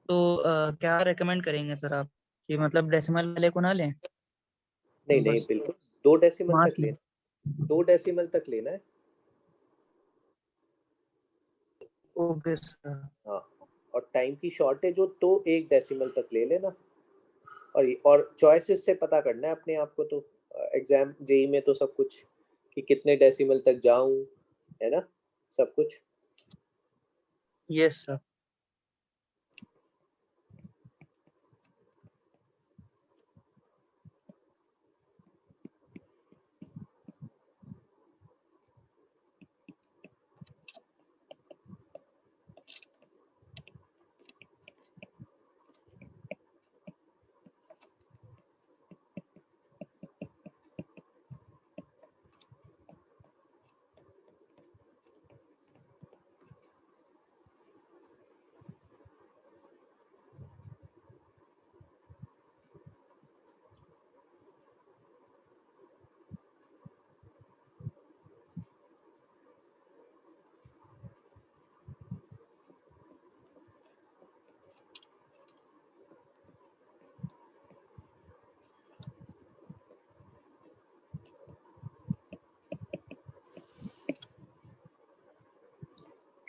तो क्या रेकमेंड करेंगे सर आप कि मतलब डेसिमल वाले को ना लें? नहीं नहीं, numbers? बिल्कुल 2 डेसिमल मास तक लेना, 2 डेसिमल तक लेना है। Okay sir. हाँ, और टाइम की शॉर्टेज हो तो 1 डेसिमल तक ले लेना। और चॉइसेस से पता करना है अपने आप को, तो एग्जाम जेई में तो सब कुछ कि कितने डेसिमल तक जाऊं, है ना, सब कुछ। Yes sir.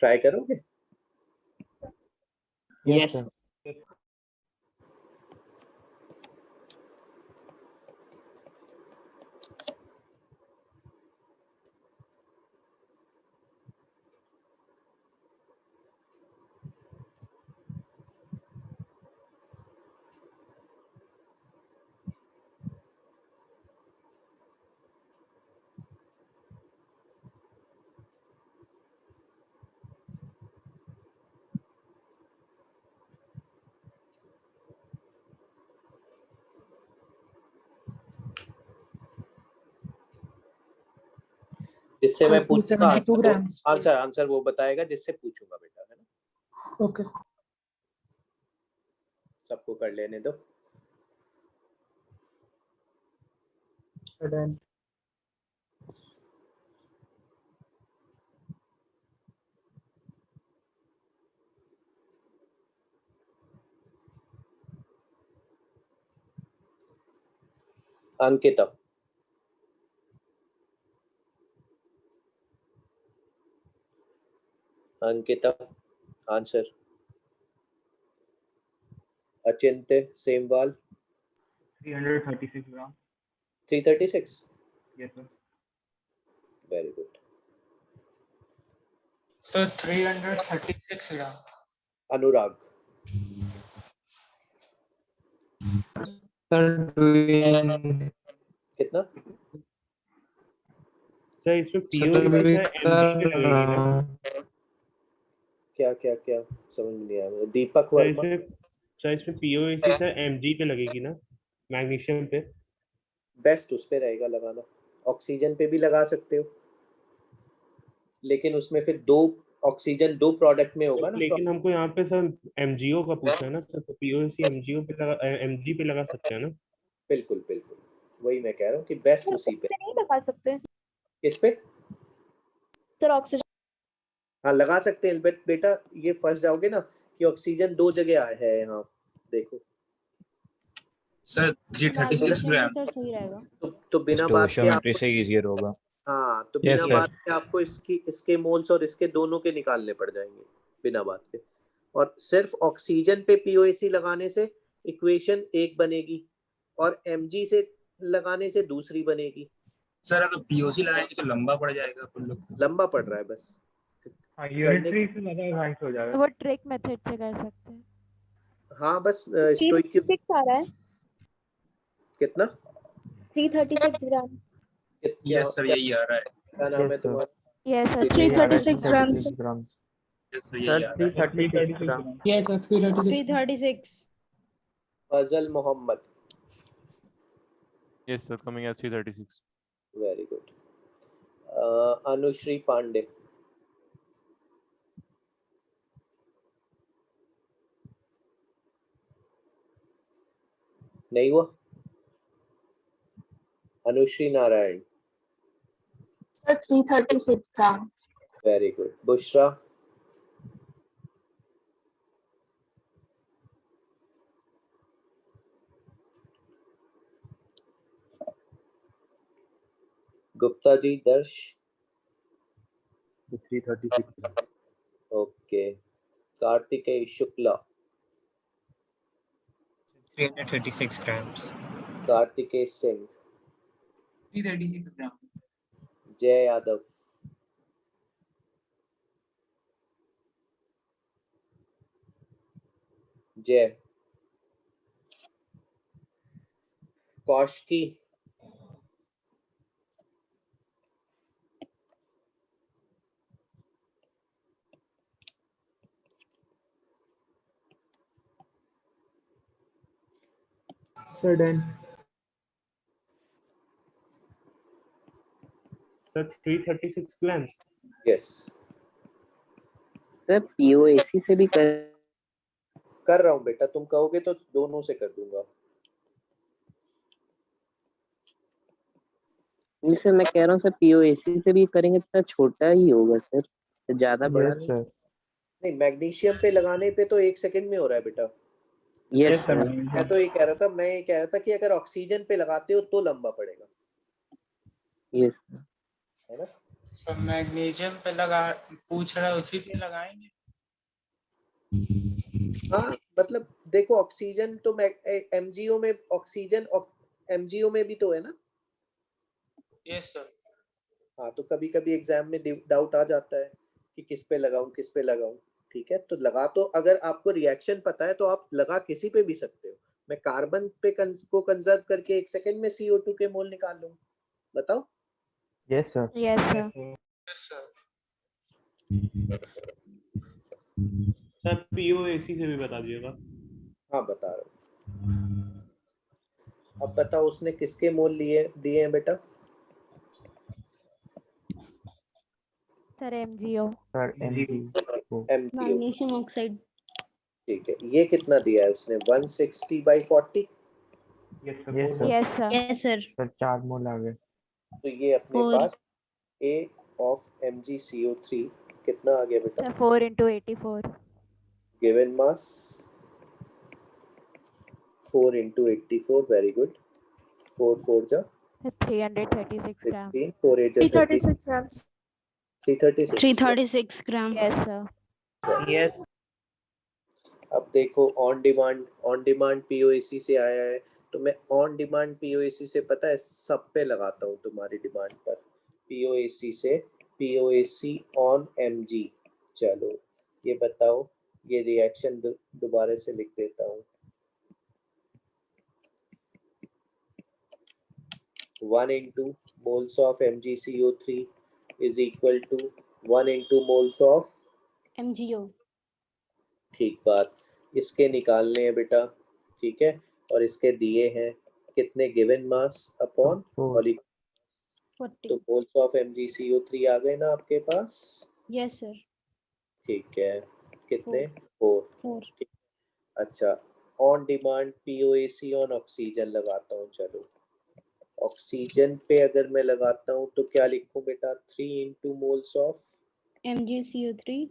ट्राई करोगे? Yes. sir. जिससे मैं पूछूंगा 272 grams. आंसर आंसर वो बताएगा जिससे पूछूंगा बेटा, है ना? Okay. सबको कर लेने दो। Done. अंकिता, अंकिता आंसर। अचिंत्य सेमवाल 336 ग्राम। 336। Yes sir. Very good. तो 336 ग्राम। अनुराग कितना? सर इसमें पीओएसी सर एमजी पे लगेगी ना? क्या क्या क्या समझ नहीं आया मुझे। दीपक सर वर्मा इसमें पीओएसी सर एमजी पे लगेगी ना, मैग्नीशियम पे? बेस्ट उस पे रहेगा लगाना। ऑक्सीजन पे भी लगा सकते हो, लेकिन उसमें फिर दो ऑक्सीजन दो प्रोडक्ट में होगा ना। लेकिन हमको यहाँ पे सर एमजीओ का पूछना है ना सर, तो पीओएसी एमजीओ पे लगा, एमजी पे लगा सकते हैं ना? बिल्कुल बिल्कुल, वही मैं कह रहा हूँ कि बेस्ट उसी पे। नहीं लगा सकते किस पे? सर? ऑक्सीजन हाँ लगा सकते हैं, बट बेटा ये फंस जाओगे ना कि ऑक्सीजन दो जगह है यहाँ, देखो। सर 336 ग्राम। सर सही रहेगा। तो बिना बात के स्टोइशियोमेट्री आपको, से इजियर होगा। हाँ तो Yes, बिना sir. बात के आपको इसके मोल्स और इसके दोनों के निकालने पड़ जाएंगे बिना बात के। और सिर्फ ऑक्सीजन पे पीओएसी लगाने से इक्वेशन एक बनेगी और एमजी से लगाने से दूसरी बनेगी। सर अगर पीओसी लगाएंगे तो लंबा पड़ जाएगा अपन लोग। लंबा पड़ रहा है बस। यूनिटरी से ज्यादा एडवांस हो जाएगा। वो ट्रिक मेथड से कर सकते हैं। हाँ बस स्टोइकियो 336 आ रहा है। कितना? 336 ग्राम। यस सर यही आ रहा है। क्या नाम है तुम्हारा? Yes sir, 336 grams. Yes sir यही आ रहा है। 336 gram. Yes, sir. 336. Fazal Mohammad. Yes, sir. Coming as 336. Very good. Anushree Pandey. नहीं हुआ। Anushree Narayan. Sir, 336 grams. Very good. Bushra. Gupta ji Darsh. 336 okay. Kartikeya Shukla. 336 grams. Kartikeya Singh. 336 gram. Jai Yadav. Jai. Kaushiki. Sir, done. Sir 336 grams. Yes sir POAC से भी कर रहा हूँ बेटा, तुम कहोगे तो दोनों से कर दूंगा। सर मैं कह रहा हूँ सर पीओएसी से भी करेंगे तो छोटा ही होगा सर, ज्यादा बड़ा नहीं। नहीं, मैग्नीशियम पे लगाने पे तो 1 सेकंड में हो रहा है बेटा। Yes sir. मैं तो ये कह रहा था कि अगर ऑक्सीजन पे लगाते हो तो लंबा पड़ेगा, यस है ना? सब मैग्नीशियम पे लगा पूछ रहा है, उसी पे लगाएंगे। हाँ मतलब देखो ऑक्सीजन तो एमजीओ में ऑक्सीजन एमजीओ में भी तो है ना। Yes sir. हाँ तो कभी कभी एग्जाम में डाउट आ जाता है कि किस पे लगाऊं किस पे लगाऊं। ठीक है तो लगा तो अगर आपको रिएक्शन पता है तो आप लगा किसी पे भी सकते हो। मैं कार्बन पे को कंजर्व करके 1 सेकंड में CO2 के मोल निकाल लूं। बताओ। Yes sir. Yes sir. Yes sir. Sir POAC से भी बता दीजिएगा। हाँ बता रहा हूँ। अब बताओ उसने किसके मोल दिए हैं बेटा। Sir MgO। Sir MgO। Magnesium oxide. ठीक है ये कितना दिया है उसने 160/40। Yes sir. Yes sir. Yes sir. Sir 4 मोल आ गए। तो ये अपने 4। पास A of MgCO3 कितना आ गया बेटा। Sir 4 into 84। Given mass 4 into 84 very good. 4 4 जा 336 ग्राम। 16 4 8 जा 336 grams। 336 336 gram. Yes sir. Yes. अब देखो ऑन डिमांड POAC से आया है तो मैं ऑन डिमांड POAC से पता है सब पे लगाता हूँ तुम्हारी डिमांड पर। POAC से POAC ऑन Mg। चलो ये बताओ ये रिएक्शन दोबारा से लिख देता हूँ। 1 into moles of MgCO3 is equal to 1 into moles of MgO। ठीक बात। इसके निकालने हैं बेटा। ठीक है और इसके दिए हैं कितने गिवन मास अपॉन मॉलिक्यूलर। 40। तो मोल्स ऑफ MgCO3 आ गए ना आपके पास। Yes sir. ठीक है कितने 4। 4। अच्छा on demand POAC on oxygen लगाता हूँ। चलो ऑक्सीजन पे अगर मैं लगाता हूँ तो क्या लिखूं बेटा 3 into moles of MgCO3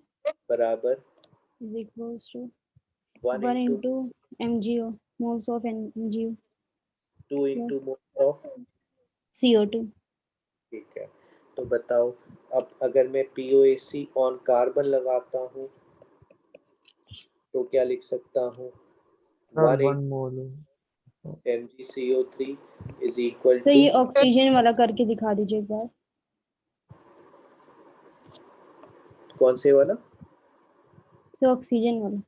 बराबर is equals to 1 1 into into MgO, moles of MgO 2 into moles of CO2। ठीक है तो बताओ अब अगर मैं POAC ऑन कार्बन लगाता हूँ तो क्या लिख सकता हूँ 1 मोल MgCO3 is equal तो to ये ऑक्सीजन वाला करके दिखा दीजिए एक बार। कौन से वाला। तो ऑक्सीजन वाला।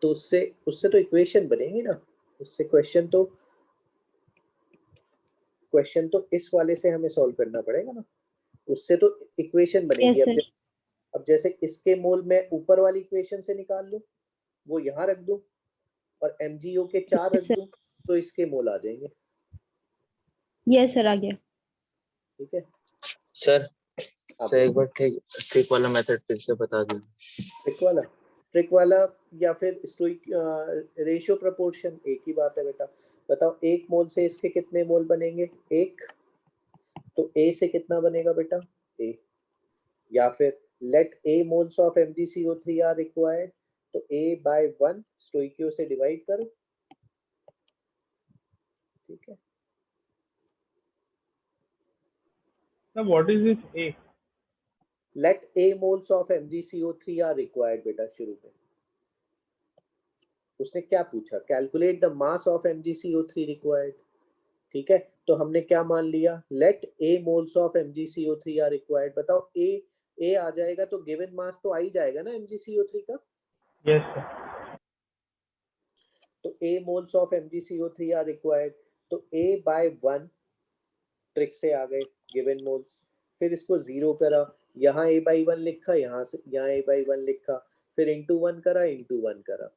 तो उससे तो इक्वेशन बनेगी ना। उससे क्वेश्चन तो इस वाले से हमें सॉल्व करना पड़ेगा ना। उससे तो इक्वेशन बनेगी। Yes sir. अब जैसे इसके मोल मैं ऊपर वाली इक्वेशन से निकाल लूं वो यहाँ रख दूं और MgO के 4 रख दूं तो इसके मोल आ जाएंगे। यस सर आ गया। ठीक है सर हाँ सर एक बार ट्रिक वाला मेथड फिर से बता दीजिए। ट्रिक वाला या फिर स्टोइक रेशियो प्रोपोर्शन एक ही बात है बेटा। बताओ 1 मोल से इसके कितने मोल बनेंगे 1। तो A से कितना बनेगा बेटा A। या फिर let A moles of MgCO3 are required तो A/1 स्टोइकियो से डिवाइड करो। ठीक है Now what is this A? Let A moles of MgCO3 are required बेटा शुरू में उसने क्या पूछा calculate the mass of MgCO3 required. ठीक है तो हमने क्या मान लिया let A moles of MgCO3 are required. बताओ A आ जाएगा तो गिवन मास तो आ ही जाएगा ना MgCO3 का। Yes sir. तो A moles of MgCO3 are required तो A/1 ट्रिक से आ गए गिवन मोल्स। फिर इसको 0 करा यहाँ A/1 लिखा यहाँ A/1 लिखा फिर into 1 करा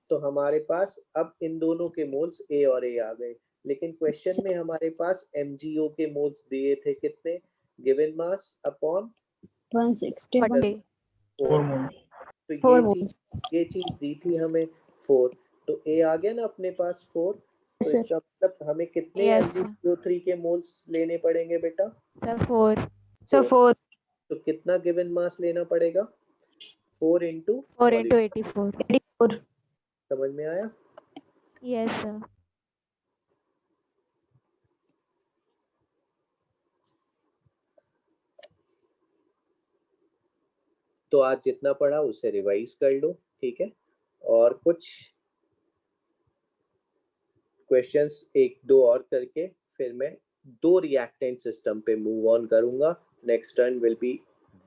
तो हमारे पास अब इन दोनों के मोल्स A और A आ गए। लेकिन क्वेश्चन में हमारे पास MgO के मोल्स दिए थे कितने गिवन मास अपॉन 160। 4 moles. तो ये चीज दी थी हमें 4 तो A आ गया ना अपने पास 4। तो सर। इसका मतलब हमें कितने Yes, MgCO3 के मोल्स लेने पड़ेंगे बेटा सर 4। सर 4। तो कितना गिवन मास लेना पड़ेगा 4 into 4 into 84। 84। समझ में आया। Yes sir. तो आज जितना पढ़ा उसे रिवाइज कर लो, ठीक है। और कुछ क्वेश्चंस एक दो और करके फिर मैं 2 रिएक्टेंट सिस्टम पे मूव ऑन करूंगा। Next turn will be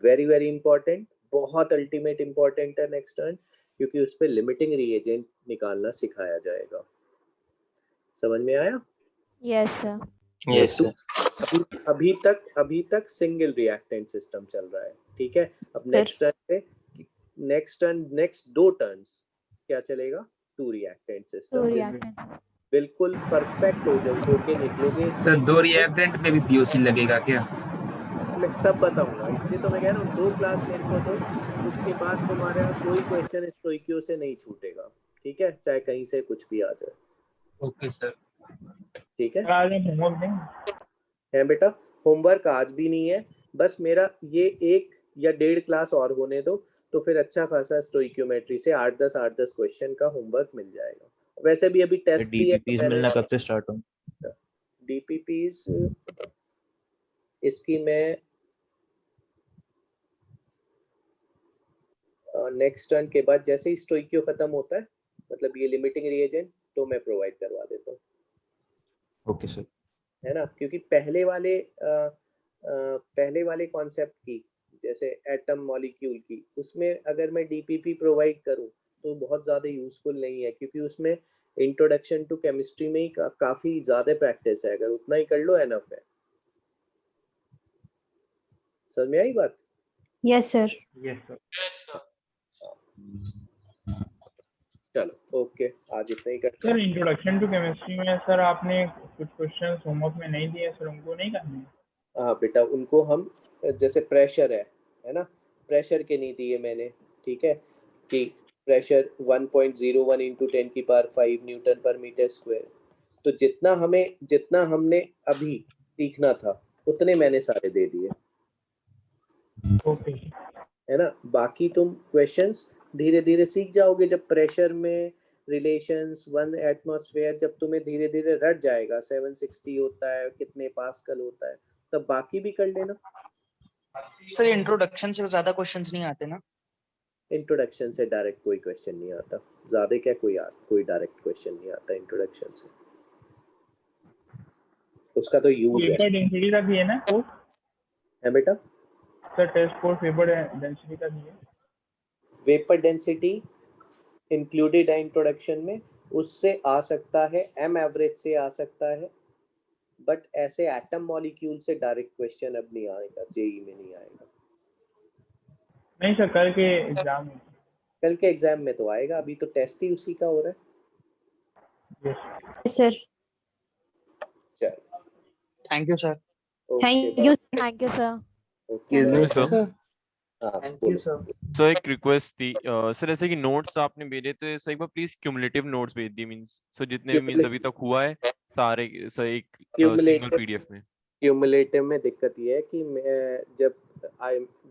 very very important, बहुत अल्टीमेट इंपॉर्टेंट है नेक्स्ट टर्न, क्योंकि उस पर लिमिटिंग रिएजेंट निकालना सिखाया जाएगा। समझ में आया? Yes sir. यस तो अभी तक सिंगल रिएक्टेंट सिस्टम चल रहा है, ठीक है। अब नेक्स्ट दो टर्न्स क्या चलेगा? 2 रिएक्टेंट सिस्टम। बिल्कुल परफेक्ट होके निकलोगे। सर 2 रिएक्टेंट में भी पीओसी लगेगा क्या? मैं सब बताऊंगा, इसलिए तो मैं कह रहा हूँ 2 क्लास मेरे को दो, उसके बाद तुम्हारा कोई क्वेश्चन स्टोइकियो से नहीं छूटेगा, ठीक है, चाहे कहीं से कुछ भी आ जाए। Okay sir. ठीक है, आज हम होमवर्क दें? है बेटा, होमवर्क आज भी नहीं है, बस मेरा ये 1 या 1.5 क्लास और होने दो, तो फिर अच्छा खासा स्टोइकियोमेट्री से 8-10 क्वेश्चन का होमवर्क मिल जाएगा। वैसे भी अभी टेस्ट भी है। डीपीपीज मिलना कब से स्टार्ट होंगे? डीपीपीज इसकी मैं नेक्स्ट टर्न के बाद जैसे ही स्टोइकियो खत्म होता है, मतलब ये लिमिटिंग रिएजेंट, तो मैं प्रोवाइड करवा देता हूँ। Okay sir. है ना, क्योंकि पहले वाले कॉन्सेप्ट की, जैसे एटम मॉलिक्यूल की, उसमें अगर मैं डीपीपी प्रोवाइड करूँ तो बहुत ज़्यादा यूजफुल नहीं है, क्योंकि उसमें इंट्रोडक्शन टू केमिस्ट्री में ही काफ़ी ज़्यादा प्रैक्टिस है। अगर उतना ही कर लो एनफ है। समझ में आई बात? Yes sir. Yes sir. चलो ओके, आज इतना ही करते हैं। सर इंट्रोडक्शन टू केमिस्ट्री में सर आपने कुछ क्वेश्चंस होमवर्क में नहीं दिए सर, उनको नहीं करने? हाँ बेटा, उनको हम जैसे प्रेशर है ना, प्रेशर के नहीं दिए मैंने, ठीक है, कि प्रेशर 1.01 इंटू 10⁵ न्यूटन पर मीटर स्क्वायर। तो जितना हमने अभी सीखना था उतने मैंने सारे दे दिए। ओके। है ना, बाकी तुम क्वेश्चंस धीरे धीरे सीख जाओगे। जब प्रेशर में रिलेशंस 1 एटमॉस्फेयर जब तुम्हें धीरे धीरे रट जाएगा, 760 होता है, कितने पास्कल होता है, तब बाकी भी कर लेना। सर इंट्रोडक्शन से ज्यादा क्वेश्चंस नहीं आते ना? इंट्रोडक्शन से डायरेक्ट कोई क्वेश्चन नहीं आता, ज्यादा क्या कोई डायरेक्ट क्वेश्चन नहीं आता इंट्रोडक्शन से, उसका तो यूज है। वेपर डेंसिटी का भी है ना कोर्स? है बेटा? Sir test course vapour density का भी है? वेपर डेंसिटी इंक्लूडेड है इंट्रोडक्शन में, उससे आ सकता है, एम एवरेज से आ सकता है, बट ऐसे एटम मॉलिक्यूल से डायरेक्ट क्वेश्चन अब नहीं आएगा, जेई में नहीं आएगा। नहीं सर, कल के एग्जाम में तो आएगा, अभी तो टेस्ट ही उसी का हो रहा है। Yes sir. चलो, thank you sir. Thank you sir. Excuse me, sir. Thank you sir. Sir एक रिक्वेस्ट थी सर, ऐसे कि नोट्स आपने भेजे थे सर, एक बार प्लीज क्यूमुलेटिव नोट्स भेज दिए, मींस सो जितने भी मींस अभी तक हुआ है सारे सर एक सिंगल पीडीएफ में। क्यूमुलेटिव में दिक्कत ये है कि मैं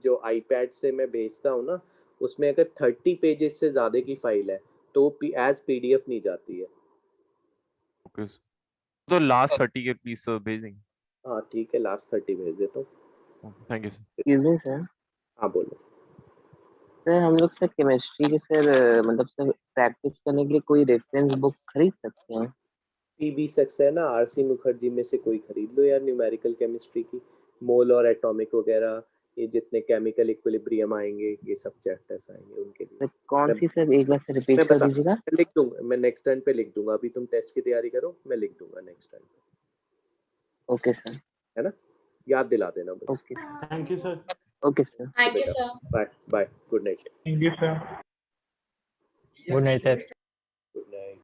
जो आईपैड से मैं भेजता हूँ ना, उसमें अगर 30 पेजेस से ज्यादा की फाइल है तो एज पीडीएफ नहीं जाती है। ओके, तो लास्ट 30 के प्लीज सर भेज देंगे। हाँ ठीक है, लास्ट 30 भेज देता हूँ। Thank you sir. Excuse me sir. हाँ बोलो सर हम लोग सर केमिस्ट्री के सर मतलब सर प्रैक्टिस करने के लिए कोई रेफरेंस बुक खरीद सकते हैं? पीबी सक्सेना, आरसी मुखर्जी में से कोई खरीद लो यार, न्यूमेरिकल केमिस्ट्री की, मोल और एटॉमिक वगैरह, ये जितने केमिकल इक्विलिब्रियम आएंगे, ये सब चैप्टर्स आएंगे उनके लिए। कौन सी सर, एक बार सर रिपीट कर दीजिएगा। मैं लिख दूंगा, मैं नेक्स्ट टर्न पे लिख दूंगा, अभी तुम टेस्ट की तैयारी करो, मैं लिख दूंगा नेक्स्ट टर्न पे। Okay sir. है ना, याद दिला देना बस। Okay thank you sir. Okay sir. Thank you sir. Bye bye, good night. Thank you sir. Good night sir.